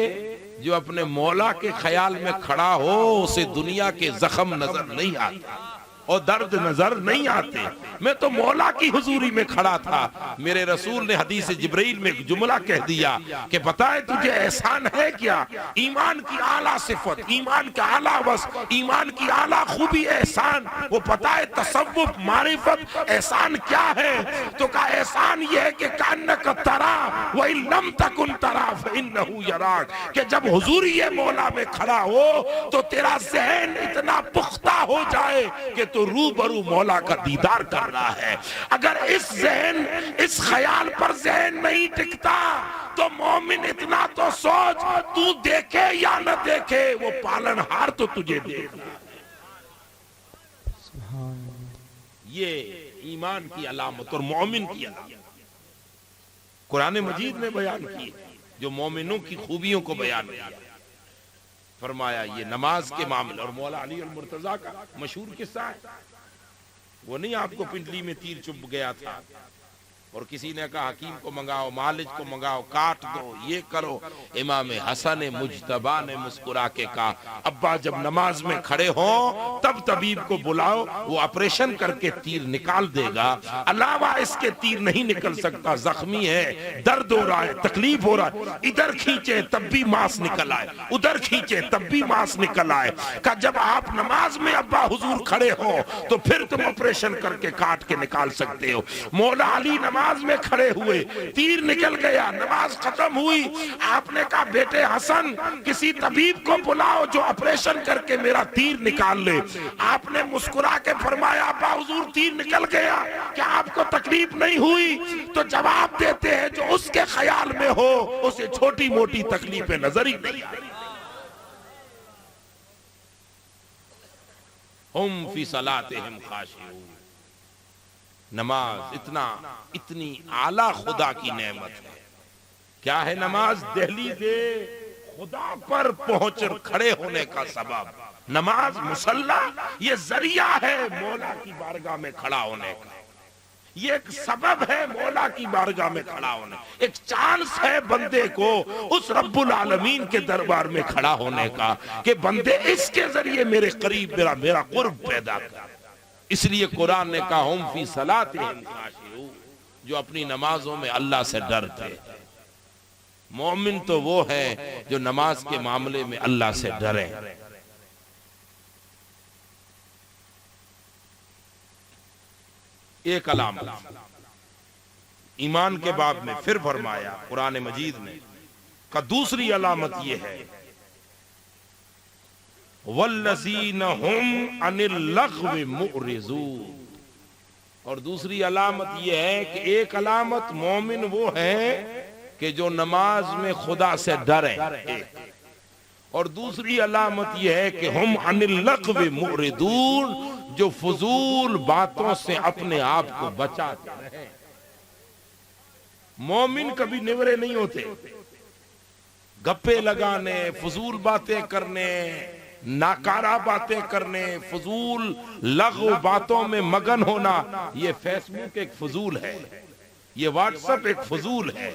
جو اپنے مولا کے خیال میں کھڑا ہو اسے دنیا کے زخم نظر نہیں آتے اور درد نظر نہیں آتے، میں تو مولا کی حضوری میں کھڑا تھا۔ میرے رسول نے حدیث جبرائیل میں جملہ کہہ دیا کہ بتائے تجھے احسان ہے کیا؟ ایمان کی اعلیٰ صفت، ایمان کا اعلیٰ وصف، ایمان کی اعلیٰ خوبی احسان، وہ بتائے تصوف معرفت احسان کیا ہے؟ تو کہا احسان یہ ہے کہ کأنک ترا وَإِن لَمْ تَكُنْ تَرَا فَإِنَّهُ يَرَاكَ، کہ جب حضوری مولا میں کھڑا ہو تو تیرا ذہن اتنا پختہ ہو جائے کہ تو روبرو مولا کا دیدار کر رہا ہے۔ اگر اس ذہن، اس خیال پر ذہن نہیں ٹکتا تو مومن اتنا تو سوچ، تو دیکھے یا نہ دیکھے وہ پالنہار تو تجھے دیکھ رہا ہے۔ یہ ایمان کی علامت اور مومن کی علامت قرآن مجید نے بیان کی، جو مومنوں کی خوبیوں کو بیان کیا۔ فرمایا یہ نماز کے معاملے، اور مولا علی المرتضی کا مشہور قصہ ہے، وہ نہیں آپ کو پنڈلی میں تیر چبھ گیا تھا اور کسی نے کہا حکیم کو منگاؤ، مالج کو منگاؤ، کاٹ دو، یہ کرو۔ امام حسن مجتبی نے مسکرا کے کہا ابا جب نماز میں کھڑے ہوں تب طبیب کو بلاؤ، وہ آپریشن کر کے تیر نکال دے گا، علاوہ اس کے تیر نہیں نکل سکتا، زخمی ہے، درد ہو رہا ہے، تکلیف ہو رہا ہے، ادھر کھینچے تب بھی ماس نکل آئے، ادھر کھینچے تب بھی ماس نکل آئے۔ کہ جب آپ نماز میں ابا حضور کھڑے ہوں تو پھر تم آپریشن کر کے کاٹ کے نکال سکتے ہو۔ مولا علی نماز میں کھڑے ہوئے، تیر نکل گیا، نماز ختم ہوئی، آپ نے کہا بیٹے حسن کسی طبیب کو بلاؤ جو آپریشن کر کے میرا تیر نکال لے۔ آپ نے مسکرا کے فرمایا ابا حضور تیر نکل گیا، کیا آپ کو تکلیف نہیں ہوئی؟ تو جواب دیتے ہیں جو اس کے خیال میں ہو اسے چھوٹی موٹی تکلیفیں نظر ہی نہیں آئی۔ ہم فی صلاتہم خاشعون، نماز اتنی اعلیٰ خدا کی نعمت ہے۔ کیا ہے نماز؟ دہلیز خدا پر پہنچ کھڑے ہونے کا سبب. نماز مصلی یہ ذریعہ ہے مولا کی بارگاہ میں کھڑا ہونے کا. یہ ایک سبب ہے مولا کی بارگاہ میں کھڑا ہونے. ایک چانس ہے بندے کو اس رب العالمین کے دربار میں کھڑا ہونے کا کہ بندے اس کے ذریعے میرے قریب میرا قرب پیدا کر. اس لیے قرآن نے کہا ہم فی صلاتہم خاشعون، جو اپنی نمازوں میں اللہ سے ڈرتے. مومن تو وہ ہے جو نماز کے معاملے میں اللہ سے ڈرے. ایک علامت ایمان کے باب میں پھر فرمایا قرآن مجید نے کہ دوسری علامت یہ ہے وَالَّذِينَ هُمْ عَنِ اللَّغْوِ مُعْرِضُونَ. اور دوسری علامت یہ ہے کہ ایک علامت مومن وہ ہے کہ جو نماز میں خدا سے ڈرے، اور دوسری علامت یہ ہے کہ ہم عن اللغو معرضون، جو فضول باتوں سے اپنے آپ کو بچاتے رہے. مومن کبھی نورے نہیں ہوتے. گپے لگانے، فضول باتیں کرنے، ناکارہ باتیں کرنے، فضول لغو باتوں میں مگن ہونا، یہ فیس بک ایک فضول ہے، یہ واٹس ایپ ایک فضول ہے،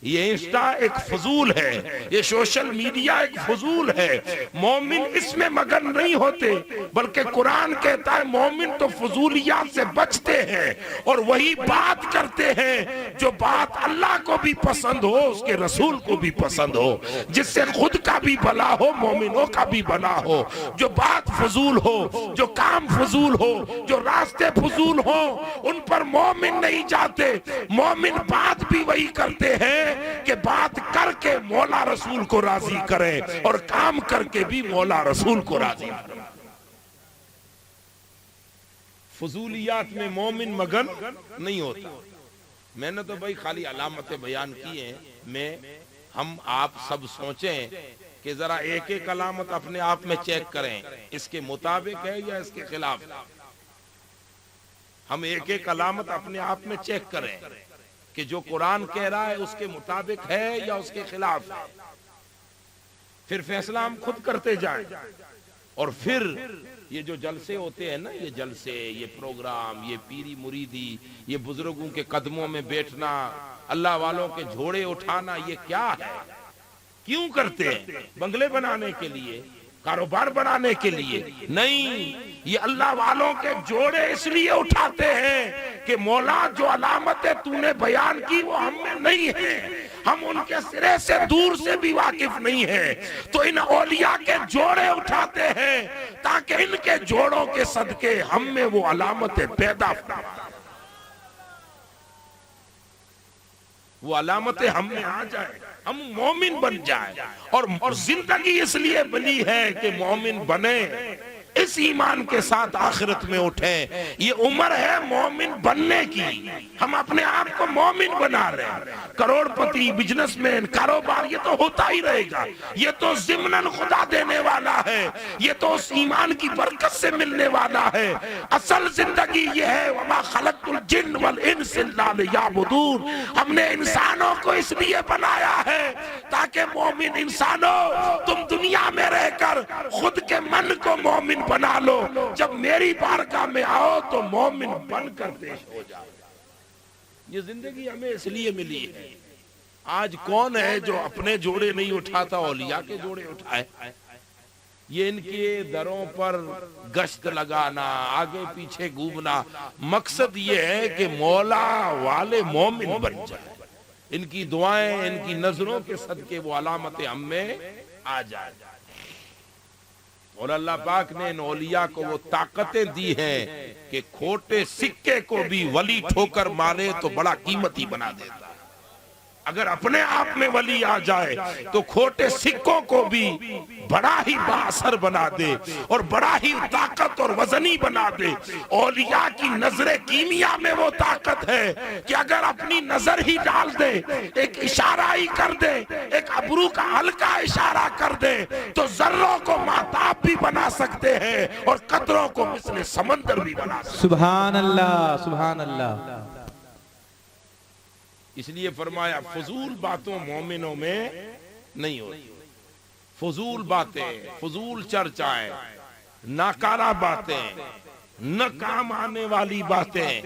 یہ انسٹا ایک فضول ہے، یہ سوشل میڈیا ایک فضول ہے. مومن اس میں مگن نہیں ہوتے، بلکہ قرآن کہتا ہے مومن تو فضولیات سے بچتے ہیں اور وہی بات کرتے ہیں جو بات اللہ کو بھی پسند ہو، اس کے رسول کو بھی پسند ہو، جس سے خود کا بھی بھلا ہو، مومنوں کا بھی بھلا ہو. جو بات فضول ہو، جو کام فضول ہو، جو راستے فضول ہو، ان پر مومن نہیں جاتے. مومن بات بھی وہی کرتے ہیں کہ بات کر کے مولا رسول کو راضی کریں اور کام کر کے بھی مولا رسول کو راضی کریں. فضولیات میں مومن مگن نہیں ہوتا. میں نے تو بھائی خالی علامتیں بیان کی ہیں. ہم آپ سب سوچیں کہ ذرا ایک ایک علامت اپنے آپ میں چیک کریں، اس کے مطابق ہے یا اس کے خلاف. ہم ایک ایک علامت اپنے آپ میں چیک کریں کہ جو قرآن کہہ رہا ہے اس کے مطابق ہے یا اس کے خلاف ہے. پھر فیصلہ ہم خود کرتے جائیں. اور پھر یہ جو جلسے ہوتے ہیں نا، یہ جلسے، یہ پروگرام، یہ پیری مریدی، یہ بزرگوں کے قدموں میں بیٹھنا، اللہ والوں کے جھوڑے اٹھانا، یہ کیا ہے؟ کیوں کرتے ہیں؟ بنگلے بنانے کے لیے؟ کاروبار بنانے کے لیے؟ نہیں، یہ اللہ والوں کے جوڑے اس لیے اٹھاتے ہیں کہ مولا جو علامتیں تو نے بیان کی وہ ہم میں نہیں ہیں، ہم ان کے سرے سے دور سے بھی واقف نہیں ہیں، تو ان اولیاء کے جوڑے اٹھاتے ہیں تاکہ ان کے جوڑوں کے صدقے ہم میں وہ علامتیں پیدا فرمائیں، وہ علامتیں ہم میں آ جائیں، ہم مومن بن جائیں. اور زندگی اس لیے بنی ہے کہ مومن بنے، اس ایمان کے ساتھ آخرت میں اٹھیں. یہ عمر ہے مومن بننے کی. ہم اپنے آپ کو مومن بنا رہے ہیں. کروڑ پتی، بزنس مین، کاروبار، یہ تو ہوتا ہی رہے گا. یہ تو ضمناً خدا دینے والا ہے، یہ تو اس ایمان کی برکت سے ملنے والا ہے. اصل زندگی یہ ہے وَمَا خَلَقْتُ الْجِنَّ وَالْإِنسَ إِلَّا لِيَعْبُدُونَ. ہم نے انسانوں کو اس لیے بنایا ہے تاکہ مومن انسانوں تم دنیا میں رہ کر خود کے من کو مومن بنا لو، جب میری بارگاہ میں آؤ تو مومن بن کر پیش ہو جاؤ. یہ زندگی ہمیں اس لیے ملی ہے. آج کون ہے جو اپنے جوڑے نہیں اٹھاتا، اولیاء کے جوڑے اٹھائے؟ یہ ان کے دروں پر گشت لگانا، آگے پیچھے گھومنا، مقصد یہ ہے کہ مولا والے مومن بن جائے. ان کی دعائیں، ان کی نظروں کے صدقے وہ علامتیں ہم میں آ جائیں. اور اللہ پاک نے ان اولیاء کو وہ طاقتیں دی ہیں کہ کھوٹے سکے کو بھی ولی ٹھوکر مارے تو بڑا قیمتی بنا دیتا ہے. اگر اپنے آپ میں ولی آ جائے تو کھوٹے سکوں کو بھی بڑا ہی با اثر بنا دے اور بڑا ہی طاقت اور وزنی بنا دے. اولیاء کی نظر کیمیا میں وہ طاقت ہے کہ اگر اپنی نظر ہی ڈال دے، ایک اشارہ ہی کر دے، ایک ابرو کا ہلکا اشارہ کر دے تو ذروں کو مہتاب بھی بنا سکتے ہیں اور قطروں کو مثل سمندر بھی بنا سکتے ہیں. سبحان اللہ، سبحان اللہ. اس لیے فرمایا فضول باتوں مومنوں میں نہیں ہوتی. فضول باتیں، فضول چرچائیں، ناکارہ باتیں، نہ کام آنے والی باتیں.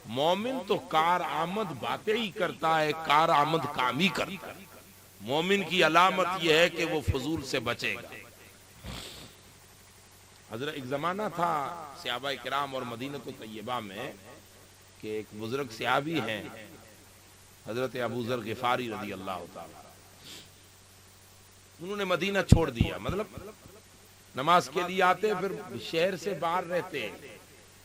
مومن تو کارآمد باتیں ہی کرتا ہے، کارآمد کام ہی کرتا ہے. مومن کی علامت یہ ہے کہ وہ فضول سے بچے گا. حضرت ایک زمانہ تھا صحابہ کرام اور مدینہ طیبہ میں کہ ایک بزرگ صحابی ہیں حضرت ابو ذر غفاری رضی اللہ تعالی. انہوں نے مدینہ چھوڑ دیا، مطلب نماز کے لیے آتے پھر شہر سے باہر رہتے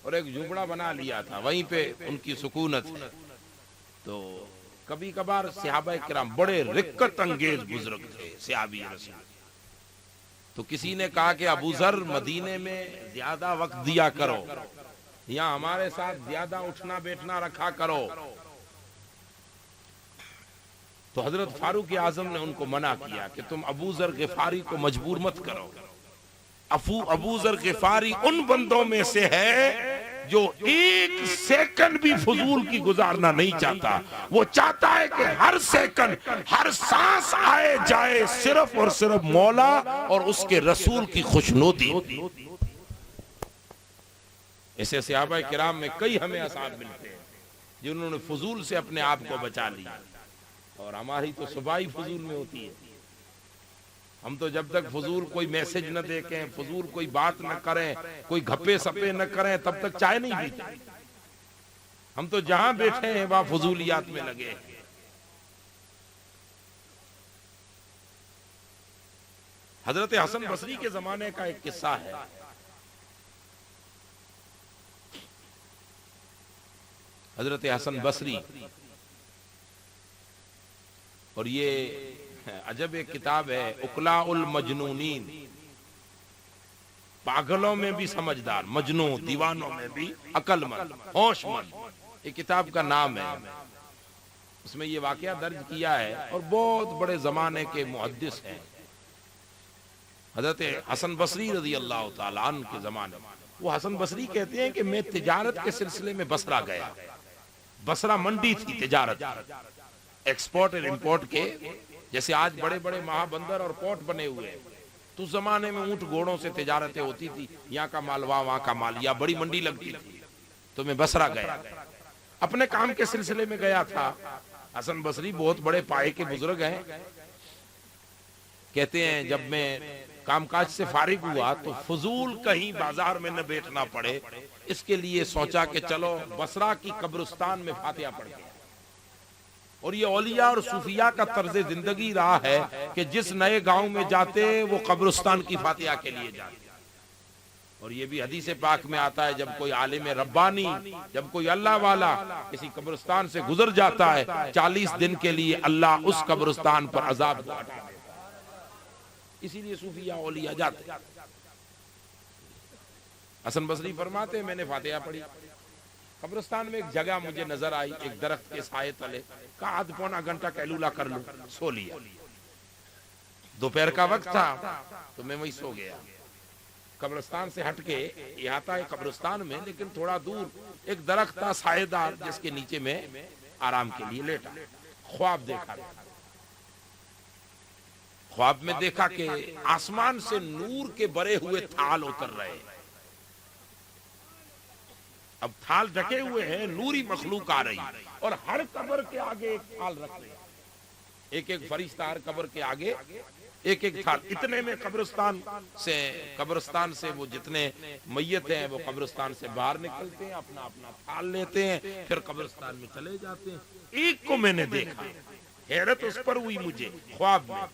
اور ایک جھوپڑا بنا لیا تھا، وہیں پہ ان کی سکونت ہے. تو کبھی کبھار صحابہ کرام بڑے رقت انگیز بزرگ تھے صحابی رسول. تو کسی نے کہا کہ ابو ذر مدینے میں زیادہ وقت دیا کرو، یا ہمارے ساتھ زیادہ اٹھنا بیٹھنا رکھا کرو. تو حضرت فاروق اعظم نے ان کو منع کیا کہ تم ابو ذر غفاری کو مجبور مت کرو. ابو ذر غفاری ان بندوں میں سے ہے جو ایک سیکنڈ بھی فضول کی گزارنا نہیں چاہتا. وہ چاہتا ہے کہ ہر سیکنڈ، ہر سانس آئے جائے صرف اور صرف مولا اور اس کے رسول کی خوشنودی. ایسے صحابہ کرام میں کئی ہمیں اصحاب ملتے ہیں جنہوں نے فضول سے اپنے آپ کو بچا لیا، اور ہماری تو صبح ہی فضول میں ہوتی ہے. ہم تو جب تک فضول کوئی میسج نہ دیکھیں، فضول کوئی بات نہ کریں، کوئی گھپے سپے نہ کریں، تب تک چائے نہیں پیتے. ہم تو جہاں بیٹھے ہیں وہاں فضولیات میں لگے ہیں. حضرت حسن بصری کے زمانے کا ایک قصہ ہے. حضرت حسن بصری، اور یہ عجب ایک کتاب ہے اقلاع المجنونین، پاگلوں میں بھی سمجھدار، مجنون دیوانوں میں بھی عقل مند، ہوش مند، یہ کتاب کا نام ہے. اس میں یہ واقعہ درج کیا ہے، اور بہت بڑے زمانے کے محدث ہیں. حضرت حسن بصری رضی اللہ تعالیٰ عنہ کے زمانے میں، وہ حسن بصری کہتے ہیں کہ میں تجارت کے سلسلے میں بصرہ گیا. بصرہ منڈی تھی تجارت، ایکسپورٹ اور امپورٹ کے، جیسے آج بڑے بڑے مہا بندر اور پورٹ بنے ہوئے ہیں. تو اس زمانے میں اونٹ گھوڑوں سے تجارتیں ہوتی تھی، یہاں کا مال وہاں کا مال، یا بڑی منڈی لگتی تھی. تو میں بصرہ گیا، اپنے کام کے سلسلے میں گیا تھا. حسن بصری بہت بڑے پائے کے بزرگ ہیں. کہتے ہیں جب میں کام کاج سے فارغ ہوا تو فضول کہیں بازار میں نہ بیٹھنا پڑے، اس کے لیے سوچا کہ چلو بصرہ کی قبرستان میں فاتحہ پڑھ گیا. اور یہ اولیاء اور صوفیاء کا طرز زندگی رہا ہے کہ جس نئے گاؤں میں جاتے وہ قبرستان کی فاتحہ کے لیے جاتے. اور یہ بھی حدیث پاک میں آتا ہے جب کوئی عالم ربانی، جب کوئی اللہ والا کسی قبرستان سے گزر جاتا ہے 40 دن کے لیے اللہ اس قبرستان پر عذاب کو ہٹا دیتا. اسی لیے صوفیاء اولیاء جاتے. حسن بصری فرماتے میں نے فاتحہ پڑھی، قبرستان میں ایک جگہ مجھے نظر آئی، ایک درخت کے سائے تلے، کہا آدھ پونا گھنٹہ قیلولہ کر لوں. سو لیا. دوپہر کا وقت تھا تو میں وہیں سو گیا. قبرستان سے ہٹ کے یہاں تھا ایک قبرستان میں، لیکن تھوڑا دور ایک درخت تھا سائے دار، جس کے نیچے میں آرام کے لیے لیٹا. خواب دیکھا، خواب میں دیکھا کہ آسمان سے نور کے بھرے ہوئے تھال اتر رہے ہیں. اب تھال ڈھکے ہوئے ہیں، نوری مخلوق آ رہی، اور ہر قبر کے آگے ایک تھال رکھ لیا. ایک ایک فرشتہ ہر قبر کے آگے ایک ایک تھال. اتنے میں قبرستان سے وہ جتنے میت ہیں وہ قبرستان سے باہر نکلتے ہیں، اپنا اپنا تھال لیتے ہیں، پھر قبرستان میں چلے جاتے ہیں. ایک کو میں نے دیکھا، حیرت اس پر ہوئی مجھے خواب میں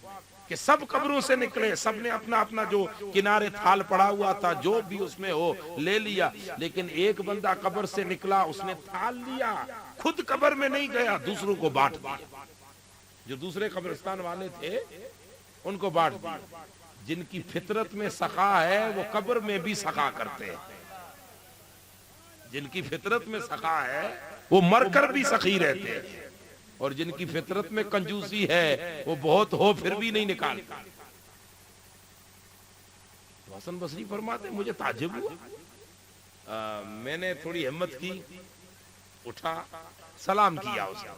کہ سب قبروں سے نکلے، سب نے اپنا اپنا جو کنارے تھال پڑا ہوا تھا جو بھی اس میں ہو لے لیا، لیکن ایک بندہ قبر سے نکلا، اس نے تھال لیا، خود قبر میں نہیں گیا، دوسروں کو بانٹ دیا. جو دوسرے قبرستان والے تھے ان کو بانٹ دیا. جن کی فطرت میں سخا ہے وہ قبر میں بھی سخا کرتے ہیں. جن کی فطرت میں سخا ہے وہ مر کر بھی سخی رہتے ہیں، اور جن کی فطرت میں کنجوسی ہے وہ بہت ہو پھر بھی نہیں نکالتے. حسن بصری فرماتے مجھے تعجب ہوا. میں نے تھوڑی ہمت کی، اٹھا، سلام کیا اسے.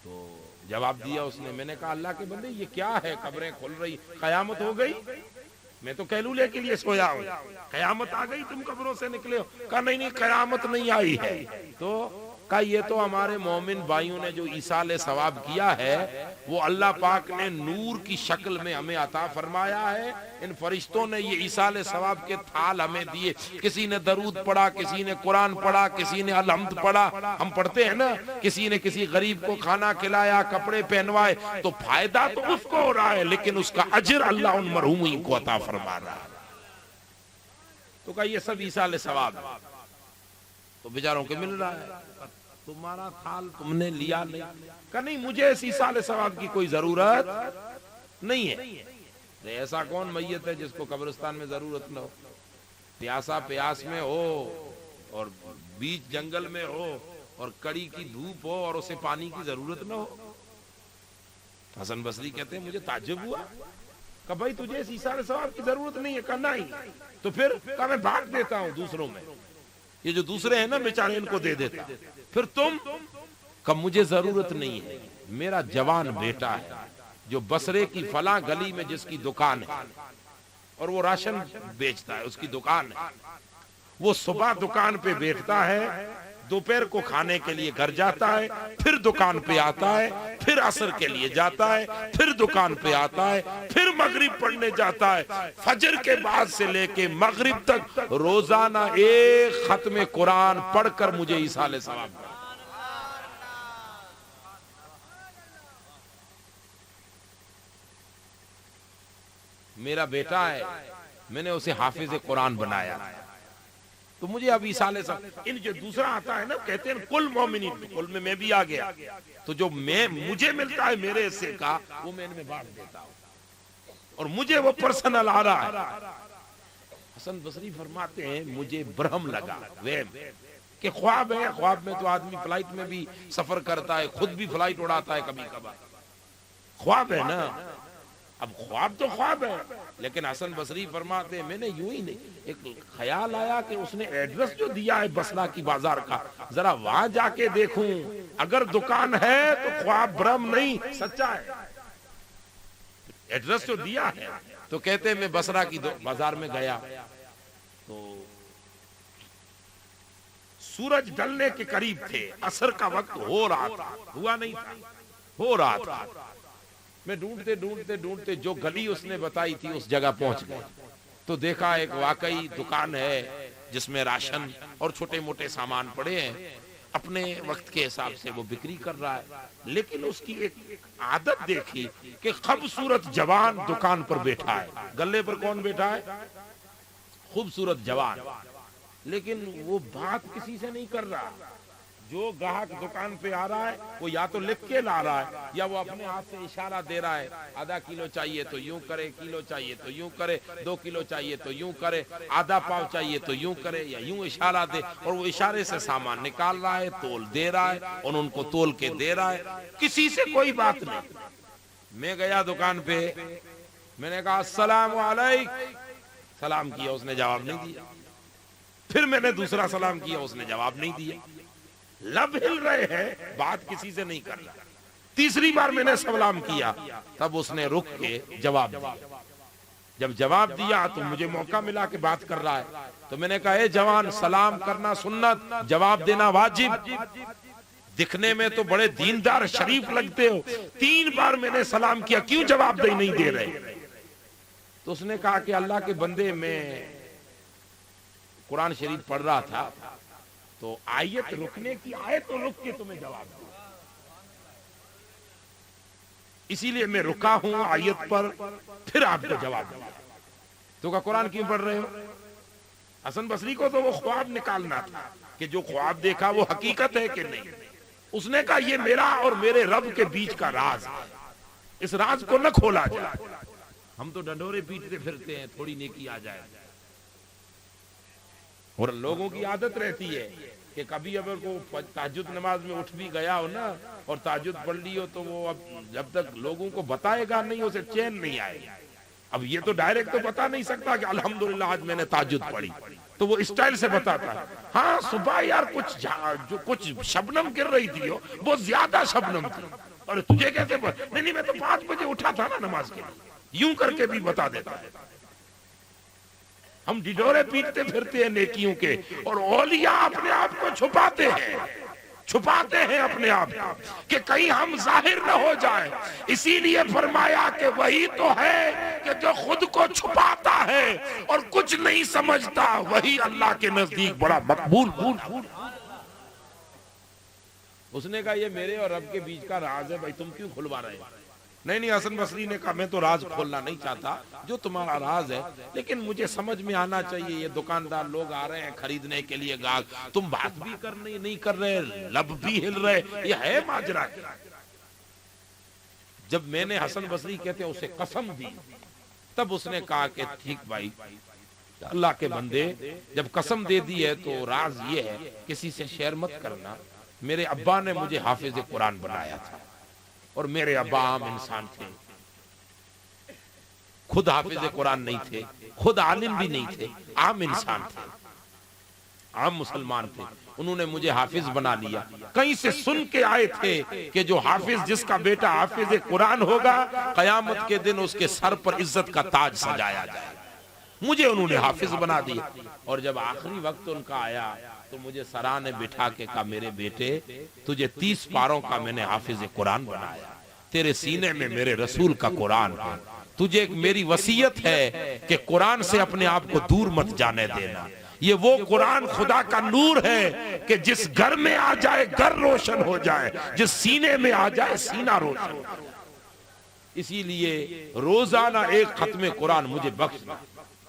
تو جواب دیا اس نے. میں نے کہا اللہ کے بندے یہ کیا ہے؟ قبریں کھل رہی، قیامت ہو گئی؟ میں تو کیلولے کے لیے سویا ہوں، قیامت آ گئی تم قبروں سے نکلے ہو؟ کہا نہیں نہیں قیامت نہیں آئی ہے. تو کہا یہ تو ہمارے مومن بھائیوں نے جو ایصال ثواب کیا ہے وہ اللہ پاک نے نور کی شکل میں ہمیں عطا فرمایا ہے. ان فرشتوں نے یہ ایصال ثواب کے تھال ہمیں دیے. کسی نے درود پڑھا، کسی نے قرآن پڑھا، کسی نے الحمد پڑھا. ہم پڑھتے ہیں نا، کسی نے کسی غریب کو کھانا کھلایا، کپڑے پہنوائے، تو فائدہ تو اس کو ہو رہا ہے لیکن اس کا اجر اللہ ان مرحومین کو عطا فرما رہا ہے. تو کہا یہ سب ایصال ثواب ہے، تو بیچاروں کو مل رہا ہے. تمہارا تھال تم نے لیا نہیں؟ کہا نہیں مجھے اس ایصال ثواب کی کوئی ضرورت نہیں ہے. ایسا کون میت ہے جس کو قبرستان میں ضرورت نہ ہو؟ پیاسا پیاس میں ہو اور بیچ جنگل میں ہو اور کڑی کی دھوپ ہو اور اسے پانی کی ضرورت نہ ہو. حسن بصری کہتے ہیں مجھے تعجب ہوا کہ بھائی تجھے اس ایصال ثواب کی ضرورت نہیں ہے؟ کہا نہیں. تو پھر کہا میں بانٹ دیتا ہوں دوسروں میں، یہ جو دوسرے ہیں نا بیچارے ان کو دے دیتا. پھر تم؟ کہ مجھے ضرورت نہیں ہے. میرا جوان بیٹا ہے جو بصرے کی فلاں گلی میں جس کی دکان ہے اور وہ راشن بیچتا ہے، اس کی دکان ہے. وہ صبح دکان پہ بیٹھتا ہے، دوپہر کو کھانے کے لیے گھر جاتا ہے، پھر دکان پہ آتا ہے، پھر عصر کے لیے جاتا ہے، پھر دکان پہ آتا ہے، پھر مغرب پڑھنے جاتا ہے. فجر کے بعد سے لے کے مغرب تک روزانہ ایک ختم قرآن پڑھ کر مجھے ایصال ثواب کرتا. میرا بیٹا ہے، میں نے اسے حافظ قرآن بنایا، تو مجھے اب ایصال ثواب. ان جو دوسرا آتا ہے نا کہتے ہیں کل مومنین، کل میں بھی آ گیا، تو جو مجھے ملتا ہے میرے حصے کا وہ میں ان میں بانٹ دیتا ہوں اور مجھے وہ پرسنل آ رہا ہے. حسن بصری فرماتے ہیں مجھے برہم لگا، وہم کہ خواب ہے. خواب میں تو آدمی فلائٹ میں بھی سفر کرتا ہے، خود بھی فلائٹ اڑاتا ہے کبھی کبھار. خواب ہے نا، اب خواب تو خواب ہے لیکن حسن بصری فرماتے ہیں میں نے یوں ہی نہیں، ایک خیال آیا کہ اس نے ایڈریس جو دیا ہے بصرہ کی بازار کا، ذرا وہاں جا کے دیکھوں، اگر دکان ہے تو خواب برہم نہیں سچا ہے. ایڈریس جو دیا ہے تو کہتے ہیں میں بصرہ کی بازار میں گیا تو سورج ڈلنے کے قریب تھے، عصر کا وقت ہو رہا تھا، ہوا نہیں تھا، ہو رہا تھا. میں ڈھونڈتے ڈھونڈتے ڈھونڈتے جو گلی اس نے بتائی تھی اس جگہ پہنچ گئے تو دیکھا ایک واقعی دکان ہے جس میں راشن اور چھوٹے موٹے سامان پڑے ہیں. اپنے وقت کے حساب سے وہ بکری کر رہا ہے، لیکن اس کی ایک عادت دیکھی کہ خوبصورت جوان دکان پر بیٹھا ہے. گلے پر کون بیٹھا ہے؟ خوبصورت جوان. لیکن وہ بات کسی سے نہیں کر رہا. جو گاہک دکان پہ آ رہا ہے وہ یا تو لکھ کے لا رہا ہے یا وہ اپنے ہاتھ سے اشارہ دے رہا ہے، آدھا کلو چاہیے تو یوں کرے، کلو چاہیے تو یوں کرے، 2 کلو چاہیے تو یوں کرے، آدھا پاؤ چاہیے تو یوں کرے یا یوں اشارہ دے. اور وہ اشارے سے سامان نکال رہا ہے، تول دے رہا ہے اور ان کو تول کے دے رہا ہے. کسی سے کوئی بات نہیں. میں گیا دکان پہ، میں نے کہا السلام علیکم، سلام کیا، اس نے جواب نہیں دیا. پھر میں نے دوسرا سلام کیا، اس نے جواب نہیں دیا. لب ہل رہے ہیں، بات کسی سے نہیں کر رہا. تیسری بار میں نے سلام کیا تب اس نے رک کے جواب دیا. جب جواب دیا تو مجھے موقع ملا کہ بات کر رہا ہے تو میں نے کہا اے جوان، سلام کرنا سنت، جواب دینا واجب. دکھنے میں تو بڑے دیندار شریف لگتے ہو، 3 بار میں نے سلام کیا، کیوں جواب نہیں دے رہے؟ تو اس نے کہا کہ اللہ کے بندے، میں قرآن شریف پڑھ رہا تھا تو آیت رکنے کی آیت تو رک کے تمہیں جواب دوں، اسی لیے میں رکا ہوں آیت پر، پھر آپ کو جواب دوں. تو کہا قرآن کیوں پڑھ رہے ہو؟ حسن بصری کو تو وہ خواب نکالنا تھا کہ جو خواب دیکھا وہ حقیقت ہے کہ نہیں. اس نے کہا یہ میرا اور میرے رب کے بیچ کا راز ہے، اس راز کو نہ کھولا جائے. ہم تو ڈنڈورے پیٹتے پھرتے ہیں تھوڑی نیکی آ جائے، اور لوگوں کی عادت رہتی ہے کہ کبھی اگر کو تہجد نماز میں اٹھ بھی گیا ہو نا اور تہجد پڑھ لی ہو تو وہ اب جب تک لوگوں کو بتائے گا نہیں اسے چین نہیں آئے گا. اب یہ تو ڈائریکٹ تو بتا نہیں سکتا کہ الحمدللہ آج میں نے تہجد پڑھی، تو وہ اسٹائل سے بتاتا ہے. ہاں صبح یار کچھ شبنم گر رہی تھی، بہت زیادہ شبنم تھی، اور تجھے کیسے نہیں میں تو 5 بجے اٹھا تھا نا نماز کے لیے، یوں کر کے بھی بتا دیتا ہے۔ ہم ڈڈورے پیٹتے پھرتے ہیں نیکیوں کے، اور اولیاء اپنے آپ کو چھپاتے ہیں اپنے آپ کہ کہیں ہم ظاہر نہ ہو جائیں۔ اسی لیے فرمایا کہ وہی تو ہے کہ جو خود کو چھپاتا ہے اور کچھ نہیں سمجھتا، وہی اللہ کے نزدیک بڑا مقبول۔ اس نے کہا یہ میرے اور رب کے بیچ کا راز ہے بھائی، تم کیوں کھلوا رہے ہیں؟ نہیں حسن بصری نے کہا میں تو راز کھولنا نہیں چاہتا، جو تمہارا راز ہے، لیکن مجھے سمجھ میں آنا چاہیے یہ دکاندار لوگ آ رہے ہیں خریدنے کے لیے گاہک، تم بات بھی نہیں کر رہے، لب بھی ہل رہے، یہ ہے ماجرا کیا؟ جب میں نے حسن بصری کہتے اسے قسم دی، تب اس نے کہا کہ ٹھیک بھائی اللہ کے بندے، جب قسم دے دی ہے تو راز یہ ہے کسی سے شیئر مت کرنا۔ میرے ابا نے مجھے حافظ قرآن بنایا تھا، اور میرے ابا عام انسان تھے، خود حافظ قرآن نہیں تھے، خود عالم بھی نہیں تھے، عام انسان تھے، عام مسلمان تھے، انہوں نے مجھے حافظ بنا لیا۔ کہیں سے سن کے آئے تھے کہ جو حافظ، جس کا بیٹا حافظ قرآن ہوگا، قیامت کے دن اس کے سر پر عزت کا تاج سجایا جائے۔ مجھے انہوں نے حافظ بنا دیا، اور جب آخری وقت ان کا آیا تو مجھے سرانے بٹھا کے کہا میرے بیٹے تجھے 30 پاروں کا میں نے حافظ قرآن بنایا، تیرے سینے میں میرے رسول کا قرآن ہے، تجھے ایک میری وصیت ہے کہ قرآن سے اپنے آپ کو دور مت جانے دینا۔ یہ وہ قرآن خدا کا نور ہے کہ جس گھر میں آ جائے گھر روشن ہو جائے، جس سینے میں آ جائے سینہ روشن ہو جائے۔ اسی لیے روزانہ ایک ختم قرآن مجھے بخشنا،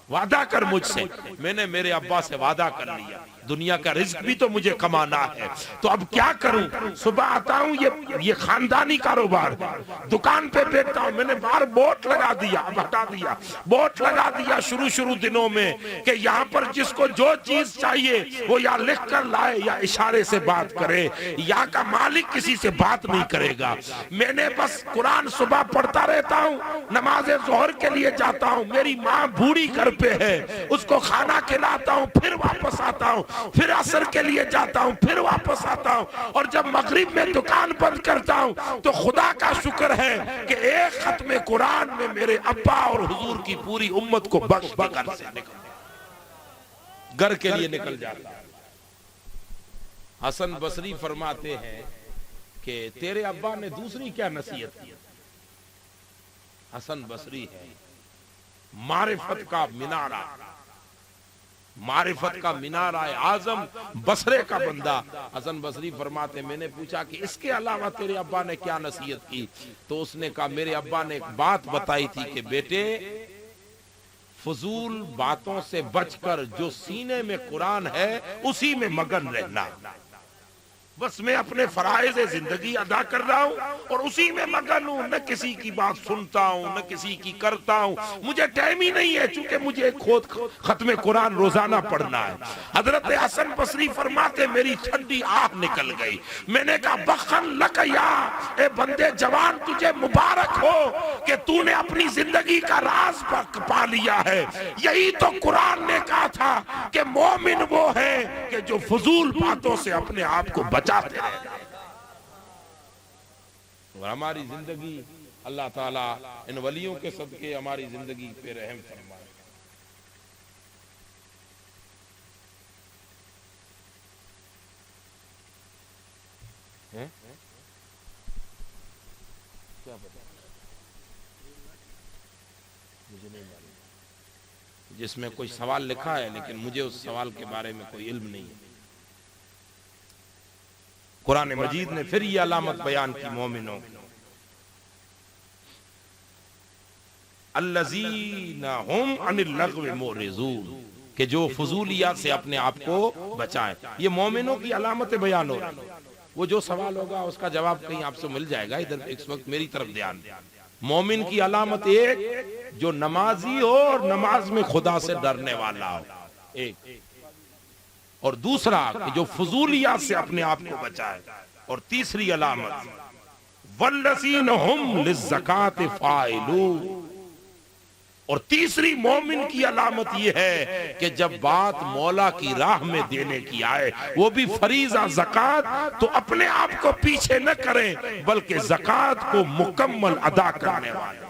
وعدہ کر مجھ سے۔ میں نے میرے ابا سے وعدہ کر لیا، دنیا کا رزق بھی تو مجھے کمانا ہے، تو اب کیا کروں؟ صبح آتا ہوں، یہ خاندانی کاروبار ہے، دکان پہ بیٹھتا ہوں، میں نے باہر بورڈ لگا دیا، اب ہٹا دیا، بورڈ لگا دیا شروع دنوں میں کہ یہاں پر جس کو جو چیز چاہیے وہ یا لکھ کر لائے یا اشارے سے بات کرے، یہاں کا مالک کسی سے بات نہیں کرے گا۔ میں نے بس قرآن صبح پڑھتا رہتا ہوں، نماز ظہر کے لیے جاتا ہوں، میری ماں بوڑھی گھر پہ ہے، اس کو کھانا کھلاتا ہوں، پھر واپس آتا ہوں، پھر عصر کے لیے جاتا ہوں، پھر واپس آتا ہوں، اور جب مغرب میں دکان بند کرتا ہوں تو خدا کا شکر ہے کہ ایک ختم قرآن میں میرے ابا اور حضور کی پوری امت کو بخش کے گھر سے نکل، گھر کے لیے نکل جاتا۔ حسن بصری فرماتے ہیں کہ تیرے ابا نے دوسری کیا نصیحت کی؟ حسن بصری ہے معرفت کا مینارہ، معرفت کا مینارہ اعظم، بصرے کا بندہ۔ حسن بصری فرماتے میں نے پوچھا کہ اس کے علاوہ تیرے ابا نے کیا نصیحت کی؟ تو اس نے کہا میرے ابا نے ایک بات بتائی تھی کہ بیٹے فضول باتوں سے بچ کر جو سینے میں قرآن ہے اسی میں مگن رہنا۔ بس میں اپنے فرائض زندگی ادا کر رہا ہوں اور اسی میں مگن ہوں، نہ کسی کی بات سنتا ہوں نہ کسی کی کرتا ہوں، مجھے ٹائم ہی نہیں ہے، چونکہ مجھے خود ختم قرآن روزانہ پڑھنا ہے۔ حضرت حسن بصری فرماتے میری ٹھنڈی آہ نکل گئی، میں نے کہا بخن لکیا، اے بندے جوان تجھے مبارک ہو کہ تو نے اپنی زندگی کا راز پا لیا ہے۔ یہی تو قرآن نے کہا تھا کہ مومن وہ ہے کہ جو فضول باتوں سے اپنے آپ کو بچاتے رہے۔ اور ہماری زندگی اللہ تعالیٰ ان ولیوں کے صدقے ہماری زندگی پہ رحم فرمائے۔ کیا پتا مجھے نہیں معلوم، جس میں کوئی سوال لکھا ہے لیکن مجھے اس سوال کے بارے میں کوئی علم نہیں ہے۔ قرآن مجید نے پھر یہ علامت بیان کی مومنوں، الذین ھم عن اللغو معرضون، کہ جو فضولیات سے اپنے آپ کو بچائیں۔ یہ مومنوں کی علامت بیان ہو رہی۔ وہ جو سوال ہوگا اس کا جواب کہیں آپ سے مل جائے گا، ادھر اس وقت میری طرف دھیان دیں۔ مومن کی علامت ایک، جو نمازی ہو اور نماز میں خدا سے ڈرنے والا ہو، ایک، اور دوسرا کہ جو فضولیات سے اپنے آپ کو بچائے، اور تیسری علامت والذین ھم للزکاۃ فاعلون، اور تیسری مومن کی علامت یہ ہے کہ جب بات مولا کی راہ میں دینے کی آئے، وہ بھی فریضہ زکوٰۃ، تو اپنے آپ کو پیچھے نہ کریں بلکہ زکوٰۃ کو مکمل ادا کرنے والے ہوں،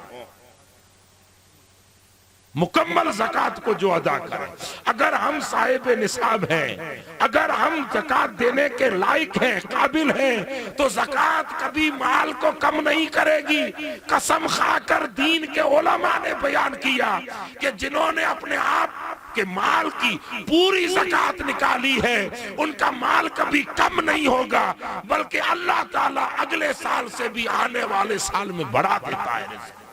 مکمل زکوٰۃ کو جو ادا کریں۔ اگر ہم صاحب نصاب ہیں، اگر ہم زکوٰۃ دینے کے لائق ہیں، قابل ہیں، تو زکوٰۃ کبھی مال کو کم نہیں کرے گی۔ قسم کھا کر دین کے علماء نے بیان کیا کہ جنہوں نے اپنے آپ کے مال کی پوری زکوٰۃ نکالی ہے، ان کا مال کبھی کم نہیں ہوگا، بلکہ اللہ تعالیٰ اگلے سال سے بھی آنے والے سال میں بڑھا دیتا ہے رزق۔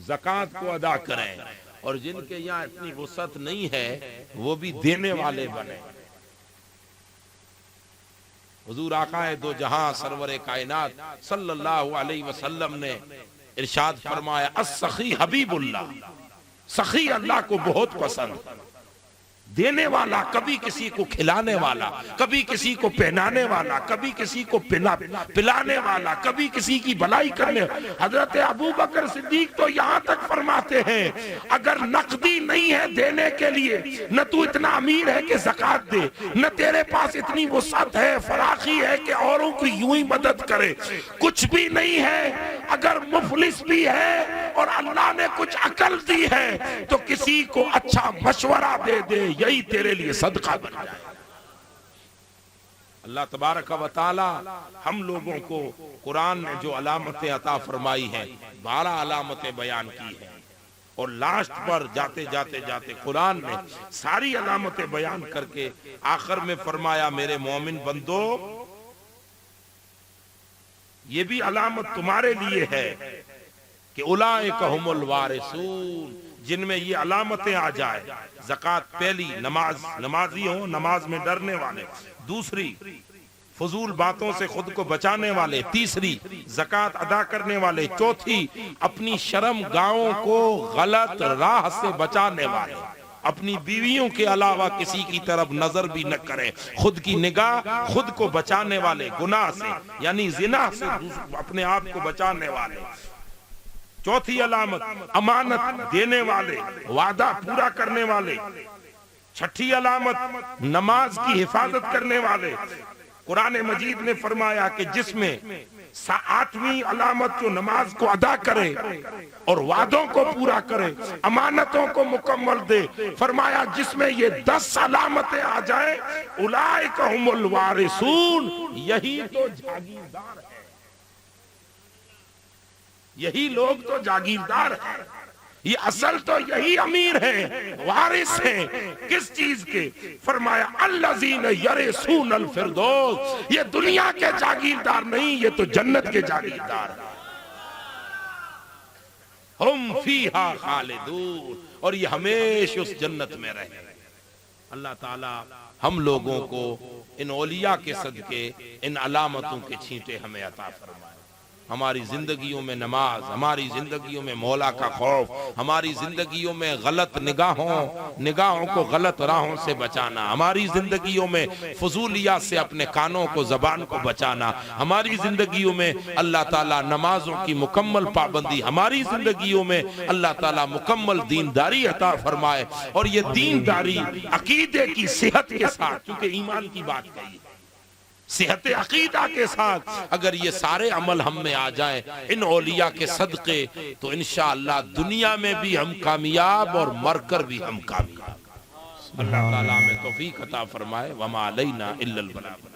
زکوٰۃ کو ادا کریں، اور جن کے یہاں اتنی وسعت نہیں ہے وہ بھی دینے والے بنے۔ حضور آقا دو جہاں سرور کائنات صلی اللہ علیہ وسلم نے ارشاد فرمایا، السخی حبیب اللہ، سخی اللہ کو بہت پسند، دینے والا، کبھی کسی کو کھلانے والا، کبھی کسی کو پہنانے والا، کبھی کسی کو پلانے والا، کبھی کسی کی بھلائی کرنے۔ حضرت ابو بکر صدیق تو یہاں تک فرماتے ہیں اگر نقدی نہیں ہے دینے کے لیے، نہ تو اتنا امیر ہے کہ زکوٰۃ دے، نہ تیرے پاس اتنی وسعت ہے، فراخی ہے کہ اوروں کی یوں ہی مدد کرے، کچھ بھی نہیں ہے، اگر مفلس بھی ہے اور اللہ نے کچھ عقل دی ہے تو کسی کو اچھا مشورہ دے دے، یہی تیرے لیے صدقہ بن جائے۔ اللہ تبارک و تعالی ہم لوگوں کو قرآن نے جو علامتیں عطا فرمائی ہیں، 12 علامتیں بیان کی ہیں، اور لاسٹ پر جاتے جاتے قرآن نے ساری علامتیں بیان کر کے آخر میں فرمایا، میرے مومن بندو، یہ بھی علامت تمہارے لیے ہے کہ اولئک ہم الوارثون، جن میں یہ علامتیں آ جائے۔ زکوٰۃ پہلی، نمازی ہوں، نماز میں ڈرنے والے، دوسری فضول باتوں سے خود کو بچانے والے، تیسری زکوٰۃ ادا کرنے والے، چوتھی اپنی شرم گاہوں کو غلط راہ سے بچانے والے، اپنی بیویوں کے علاوہ کسی کی طرف نظر بھی نہ کرے، خود کی نگاہ خود کو بچانے والے، گناہ سے یعنی زنا سے اپنے آپ کو بچانے والے۔ چوتھی علامت امانت دینے والے، وعدہ پورا کرنے والے۔ چھٹی علامت نماز کی حفاظت کرنے والے۔ قرآن مجید نے فرمایا کہ جس میں 8ویں علامت جو نماز کو ادا کرے اور وعدوں کو پورا کرے، امانتوں کو مکمل دے، فرمایا جس میں یہ 10 علامتیں آ جائیں، اولئک ہم الوارثون، یہی تو جاگیردار ہے، یہی لوگ تو جاگیردار ہیں، یہ اصل تو یہی امیر ہیں، وارث ہیں۔ کس چیز کے؟ فرمایا الذین یرثون الفردوس، یہ دنیا کے جاگیردار نہیں، یہ تو جنت کے جاگیردار ہیں۔ ہم فیہا خالدون، اور یہ ہمیشہ اس جنت میں رہیں۔ اللہ تعالی ہم لوگوں کو ان اولیاء کے صدقے ان علامتوں کے چھینٹے ہمیں عطا فرمائے۔ ہماری زندگیوں میں نماز، ہماری زندگیوں میں مولا کا خوف، ہماری زندگیوں میں غلط نگاہوں کو غلط راہوں سے بچانا، ہماری زندگیوں میں فضولیات سے اپنے کانوں کو، زبان کو بچانا، ہماری زندگیوں میں اللہ تعالیٰ نمازوں کی مکمل پابندی، ہماری زندگیوں میں اللہ تعالیٰ مکمل دینداری عطا فرمائے، اور یہ دینداری عقیدے کی صحت کے ساتھ، کیونکہ ایمان کی بات کہی، صحت عقیدہ کے ساتھ اگر یہ سارے عمل ہم میں آ جائیں ان اولیاء کے صدقے، تو انشاءاللہ دنیا میں بھی ہم کامیاب اور مر کر بھی ہم کامیاب۔ اللہ تعالیٰ ہمیں توفیق عطا فرمائے۔ وما علینا الا البلاغ۔